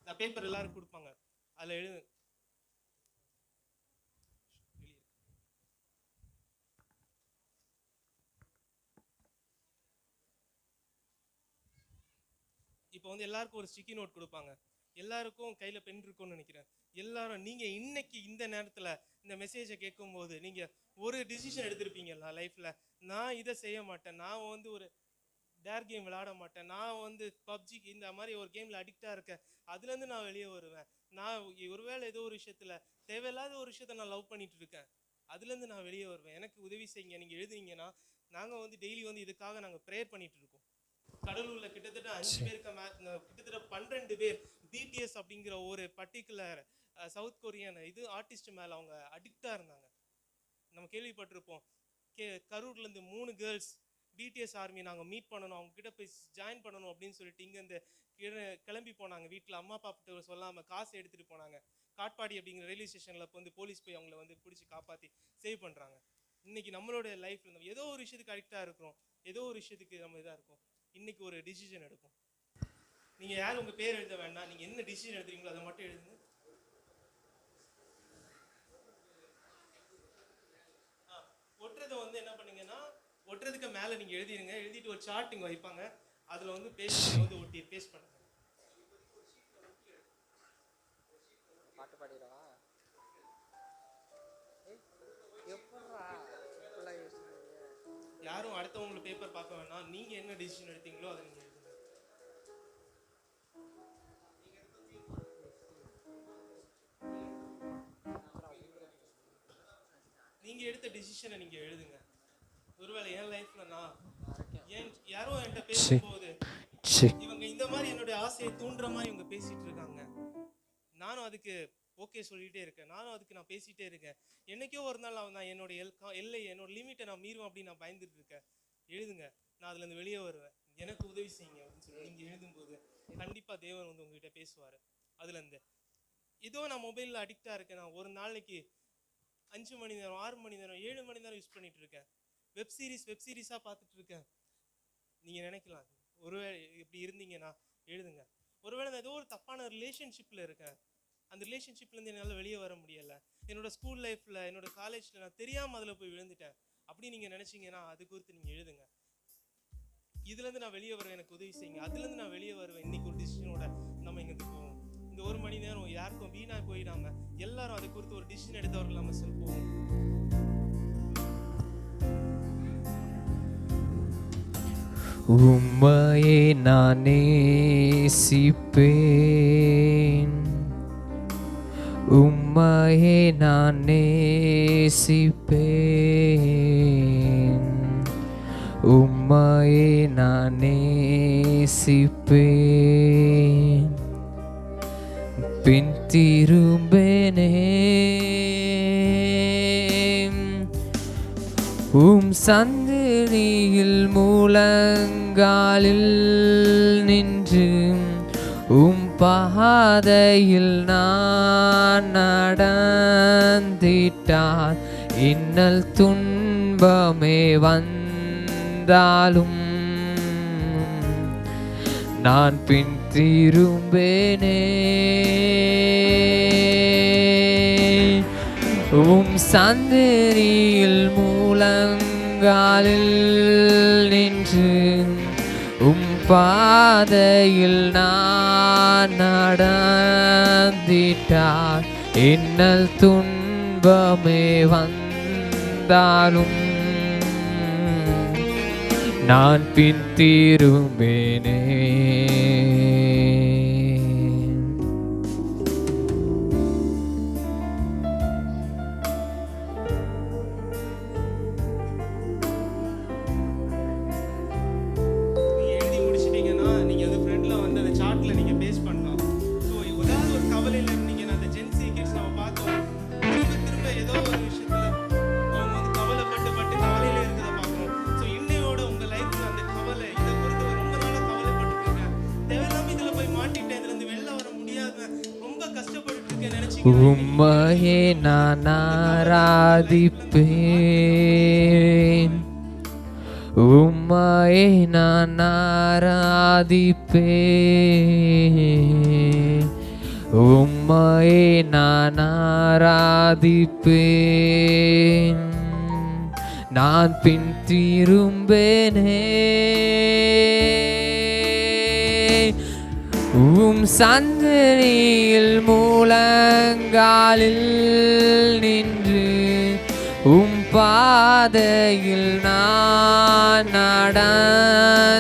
இந்த பேப்பர் எல்லாரும் கொடுப்பாங்க. அதுல எழுது. இப்போ வந்து எல்லாருக்கும் ஒரு ஸ்டிக்கி நோட் கொடுப்பாங்க. எல்லாருக்கும் கையில பென் இருக்கும்னு நினைக்கிறேன். எல்லாரும் நீங்க இன்னைக்கு இந்த நேரத்துல இந்த மெசேஜை கேட்கும் போது நீங்க ஒரு டிசிஷன் எடுத்திருப்பீங்களா லைஃப்ல? நான் இதை செய்ய மாட்டேன், நான் வந்து ஒரு டேர் கேம் விளையாட மாட்டேன், நான் வந்து பப்ஜிக்கு இந்த மாதிரி ஒரு கேம்ல அடிக்டா இருக்கேன், அதுல இருந்து நான் வெளியே வருவேன். நான் ஒருவேளை ஏதோ ஒரு விஷயத்துல தேவையில்லாத ஒரு விஷயத்த நான் லவ் பண்ணிட்டு இருக்கேன், அதுல இருந்து நான் வெளியே வருவேன், எனக்கு உதவி செய்யுங்க. நீங்க எழுதுனீங்கன்னா நாங்க வந்து டெய்லி வந்து இதுக்காக நாங்க ப்ரேயர் பண்ணிட்டு இருக்கோம். கடலூர்ல கிட்டத்தட்ட 5 பேருக்கு கிட்டத்தட்ட 12 பேர் BTS அப்படிங்கிற ஒரு பர்டிகுலர் சவுத் கொரியன் ஆர்டிஸ்ட் மேல அவங்க அடிக்டா இருந்தாங்க. நம்ம கேள்விப்பட்டிருப்போம். கரூர்ல இருந்து 3 கேர்ள்ஸ் BTS ஆர்மி நாங்கள் மீட் பண்ணணும், அவங்க கிட்ட போய் ஜாயின் பண்ணணும் அப்படின்னு சொல்லிட்டு இங்கேருந்து கிளம்பி போனாங்க. வீட்டில் அம்மா அப்பா கிட்ட சொல்லாமல் காசு எடுத்துகிட்டு போனாங்க. காட்பாடி அப்படிங்கிற ரயில்வே ஸ்டேஷனில் வந்து போலீஸ் போய் அவங்கள வந்து பிடிச்சி காப்பாற்றி சேவ் பண்ணுறாங்க. இன்னைக்கு நம்மளோட லைஃப்ல நம்ம ஏதோ ஒரு விஷயத்துக்கு அடிக்டாக இருக்கிறோம், ஏதோ ஒரு விஷயத்துக்கு நம்ம இதாக இருக்கும். இன்னைக்கு ஒரு டிசிஷன் எடுப்போம். நீங்கள் யாரும் உங்கள் பேர் எழுத வேண்டாம், நீங்கள் என்ன டிசிஷன் எடுத்துறீங்களோ அதை மட்டும் எழுதுங்க. ஒட்டுறதை வந்து என்ன பண்ணீங்கன்னா, ஒட்டுறதுக்கு மேலே நீங்கள் எழுதிடுங்க. எழுதிட்டு ஒரு சார்ட் இங்கே வைப்பாங்க, அதில் வந்து பேஸ்ட் வந்து ஒட்டி பேஸ்ட் பண்ணுங்க.
பாட்டு பாடிடவா?
யாரும் அடுத்தவங்கள பேப்பர் பார்க்க வேண்டாம். நீங்கள் என்ன டிசிஷன் எடுத்தீங்களோ அதை நீங்கள் எழுதுங்க. நீங்கள் எடுத்த டிசிஷனை நீங்கள் எழுதுங்க. ஒருவேளை என் லைஃப்ல நான் யாரோ என்கிட்ட பேசும்போது இவங்க இந்த மாதிரி என்னுடைய ஆசையை தூண்டுற மாதிரி இவங்க பேசிட்டு இருக்காங்க, நானும் அதுக்கு ஓகே சொல்லிட்டே இருக்கேன், நானும் அதுக்கு நான் பேசிட்டே இருக்கேன். என்னைக்கோ ஒரு நாள் நான் என்னோட எல்லை என்னோட லிமிட்டை நான் மீறுவேன் அப்படின்னு நான் பயந்துட்டு இருக்கேன். எழுதுங்க, நான் அதுல இருந்து வெளியே வருவேன், எனக்கு உதவி செய்யுங்க அப்படின்னு சொல்லி நீங்க எழுதும்போது கண்டிப்பா தேவன் வந்து உங்ககிட்ட பேசுவாரு. அதுல இருந்து இதோ நான் மொபைல்ல அடிக்டா இருக்கேன், நான் ஒரு நாளைக்கு 5 மணி நேரம் 6 மணி நேரம் 7 மணி நேரம் யூஸ் பண்ணிட்டு இருக்கேன். வெப் சீரிஸாக பார்த்துட்டு இருக்கேன். நீங்கள் நினைக்கலாம், ஒருவேளை இப்படி இருந்தீங்கன்னா எழுதுங்க. ஒருவேளை நான் ஏதோ ஒரு தப்பான ரிலேஷன்ஷிப்பில் இருக்கேன், அந்த ரிலேஷன்ஷிப்லேருந்து என்னால் வெளியே வர முடியலை, என்னோட ஸ்கூல் லைஃப்பில் என்னோட காலேஜில் நான் தெரியாமல் அதில் போய் விழுந்துட்டேன் அப்படி நீங்கள் நினச்சிங்கன்னா அது குறித்து நீங்கள் எழுதுங்க. இதுலேருந்து நான் வெளியே வருவேன், எனக்கு உதவி செய்யுங்க, அதுலேருந்து நான் வெளியே வருவேன். இன்னைக்கு ஒரு டிசிஷனோட நம்ம இங்கே போவோம். இந்த 1 மணி நேரம் யாருக்கும் வீணாக போயிடாம எல்லாரும் அதை குறித்து ஒரு டிசிஷன் எடுத்தவர்கள் நம்ம சொல்லுவோம்.
உம்மையே நான் நேசிப்பேன், உம்மையே நான் நேசிப்பேன், உம்மையே நான் நேசிப்பேன், பின் திரும்பேனே சந்நிதியில் முழங்காலில் நின்று பாதையில் நான் நடந்திட்டால் இன்னல் துன்பமே வந்தாலும் நான் பின் திரும்பேனே. சந்நிதியில் முழங்காலில் நின்று பாதையில் நான் நடந்திட்டால் இன்னல் துன்பமே வந்தாலும் நான் பின் திரும்பேனே. உம்மையே நான் ஆராதிப்பேன், உம்மையே நான் ஆராதிப்பேன், உம்மையே நான் ஆராதிப்பேன், நான் பின் திரும்பேனே. சந்நிதியில் முழங்காலில் நின்று பாதையில் நான் நடந்திட்டால்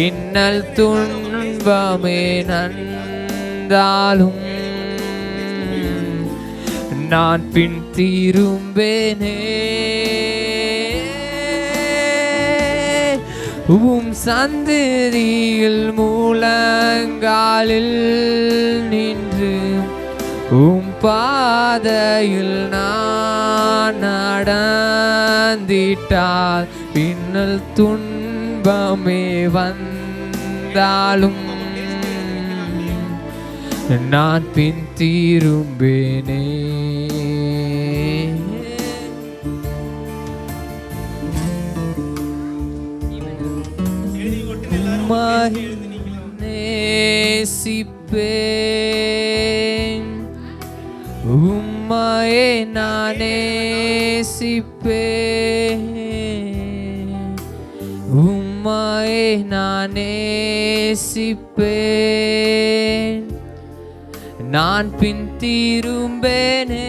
இன்னல் துன்பமே நந்தாலும் நான் பின் திரும்பேனே. சந்நிதியில் முழங்காலில் நின்று பாதையில் நான் நடந்திட்டால் இன்னல் துன்பமே வந்தாலும் நான் பின் திரும்பேனே. நேசிப்பேன், உம்மையே நான் நேசிப்பேன், உம்மையே நான் நேசிப்பேன், நான் பின் திரும்பேனே.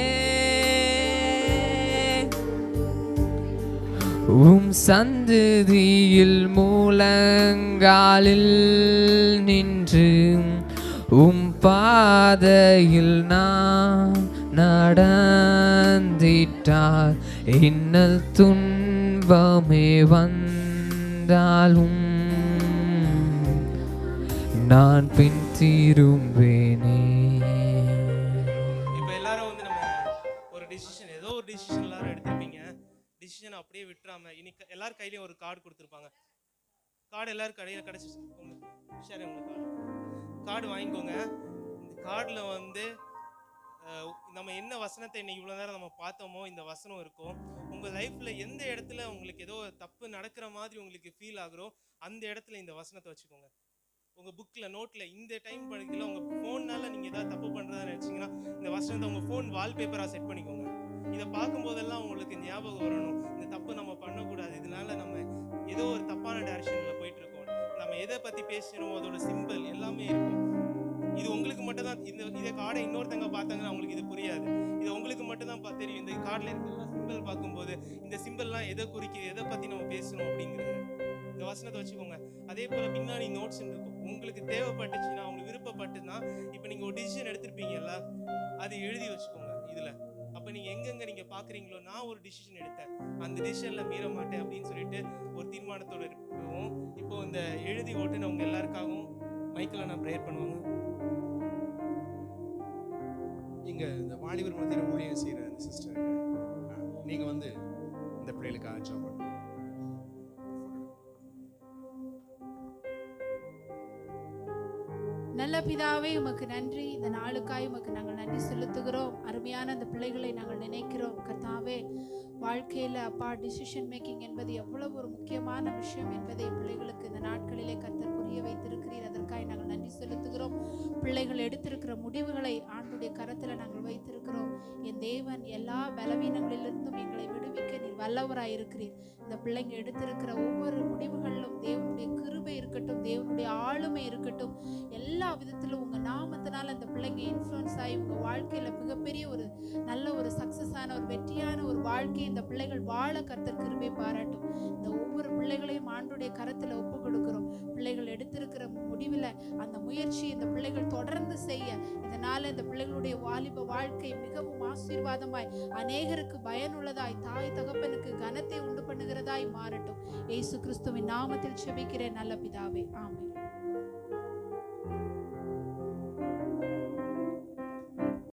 சந்நிதியில் முழங்காலில் நின்று பாதையில் நான் நடந்திட்டால் இன்னல் துன்பமே வந்தாலும் நான் பின் திரும்பேனே.
இப்போ எல்லாரும் வந்து நம்ம ஒரு டிசிஷன், ஏதோ ஒரு டிசிஷன் எல்லாரும் எடுத்திருப்பீங்க. டிசிஷன் அப்படியே விட்டுறாம இன்னைக்கு எல்லார் கையிலையும் ஒரு கார்டு கொடுத்துருப்பாங்க. கார்டு எல்லாரும் கையில் கிடச்சிச்சு. ஷேர் உங்களுக்கு கார்டு வாங்கிக்கோங்க. இந்த கார்டில் வந்து நம்ம என்ன வசனத்தை இன்னைக்கு இவ்வளோ நேரம் நம்ம பார்த்தோமோ இந்த வசனம் இருக்கும். உங்க லைஃப்ல எந்த இடத்துல உங்களுக்கு ஏதோ தப்பு நடக்கிற மாதிரி உங்களுக்கு ஃபீல் ஆகுறோ அந்த இடத்துல இந்த வசனத்தை வச்சுக்கோங்க. உங்க புக்ல நோட்ல இந்த டைம் படிக்கல உங்க போன்னால நீங்க ஏதாவது தப்பு பண்றதா நினைச்சீங்கன்னா இந்த வசனத்தை உங்க போன் வால்பேப்பரா செட் பண்ணிக்கோங்க. இதை பார்க்கும் போதெல்லாம் உங்களுக்கு ஞாபகம் வரணும், இந்த தப்பு நம்ம பண்ணக்கூடாது, இதனால நம்ம ஏதோ ஒரு தப்பான டைரக்ஷன்ல போயிட்டு இருக்கோம். நம்ம எதை பத்தி பேசுறோம் அதோட சிம்பிள் எல்லாமே இருக்கும். இது உங்களுக்கு மட்டும் தான் இதை கார்டை இன்னொருத்தங்க பார்த்தாங்கன்னா அவங்களுக்கு இது புரியாது. இது உங்களுக்கு மட்டும் தான் தெரியும். இந்த கார்டில் இருக்கிற சிம்பிள் பார்க்கும்போது இந்த சிம்பிள்லாம் எதை குறிக்குது, எதை பத்தி நம்ம பேசணும் அப்படிங்கிறது. இந்த வசனத்தை வச்சுக்கோங்க. அதே போல பின்னாடி நோட்ஸ் இருக்கும். உங்களுக்கு தேவைப்பட்டுச்சுன்னா உங்களுக்கு விருப்பப்பட்டுன்னா இப்போ நீங்க ஒரு டிசிஷன் எடுத்திருப்பீங்கல்ல, அது எழுதி வச்சுக்கோங்க இதுல. அப்ப நீங்க எங்கெங்க நீங்க பாக்குறீங்களோ நான் ஒரு டிசிஷன் எடுத்தேன், அந்த டிசிஷன்ல மீற மாட்டேன் அப்படின்னு சொல்லிட்டு ஒரு தீர்மானத்தோட இருக்கவும். இப்போ இந்த எழுதி ஓட்டுனவங்க எல்லாருக்காகவும் மைக்கில் நான் ப்ரேயர் பண்ணுவாங்க.
இங்க இந்த வாலிபர் மத்தியில் ஊழியம் செய்யற அந்த சிஸ்டருக்கு நீங்க வந்து இந்த பிள்ளைகளுக்காக ஜெபம் பண்ணுங்க.
நல்ல பிதாவே, உமக்கு நன்றி. இந்த நாளுக்காய் உமக்கு நாங்கள் நன்றி செலுத்துகிறோம். அருமையான அந்த பிள்ளைகளை நாங்கள் நினைக்கிறோம் கர்த்தாவே. வாழ்க்கையில் அப்பா டிசிஷன் மேக்கிங் என்பது எவ்வளவு ஒரு முக்கியமான விஷயம் என்பதை பிள்ளைகளுக்கு இந்த நாட்களிலே கர்த்தர் புரிய வைத்திருக்கிறீர். அதற்காக நாங்கள் நன்றி செலுத்துகிறோம். பிள்ளைகள் எடுத்திருக்கிற முடிவுகளை ஆண்டுடைய கரத்தில் நாங்கள் வைத்திருக்கிறோம். என் தேவன் எல்லா பலவீனங்களிலிருந்தும் எங்களை விடுவிக்க நீர் வல்லவராய் இருக்கிறீர். இந்த பிள்ளைங்க எடுத்திருக்கிற ஒவ்வொரு முடிவுகளிலும் தேவனுடைய கிருபை இருக்கட்டும், தேவனுடைய ஆளுமை இருக்கட்டும். எல்லா விதத்திலும் உங்க நாமத்தினால அந்த பிள்ளைங்க இன்ஃப்ளூயன்ஸ் ஆகி உங்க வாழ்க்கையில மிகப்பெரிய ஒரு நல்ல ஒரு சக்சஸ் ஆன ஒரு வெற்றியான ஒரு வாழ்க்கையை இந்த பிள்ளைகள் வாழ கர்த்தர் கிருபை பாராட்டும். இந்த ஒவ்வொரு பிள்ளைகளையும் ஆண்டுடைய கரத்துல ஒப்பு கொடுக்கிறோம். பிள்ளைகள் எடுத்திருக்கிற முடிவில் அந்த முயற்சி இந்த பிள்ளைகள் தொடர்ந்து செய்ய, இதனால இந்த பிள்ளைகளுடைய வாலிப வாழ்க்கை மிகவும் ஆசீர்வாதமாய் அநேகருக்கு பயனுள்ளதாய் தாய் தகப்பனுக்கு கனத்தை உண்டு பண்ணுகிறதாய் மாறட்டும். இயேசு கிறிஸ்துவின் நாமத்தில் செபிக்கிறேன் நல்ல பிதாவே, ஆமென்.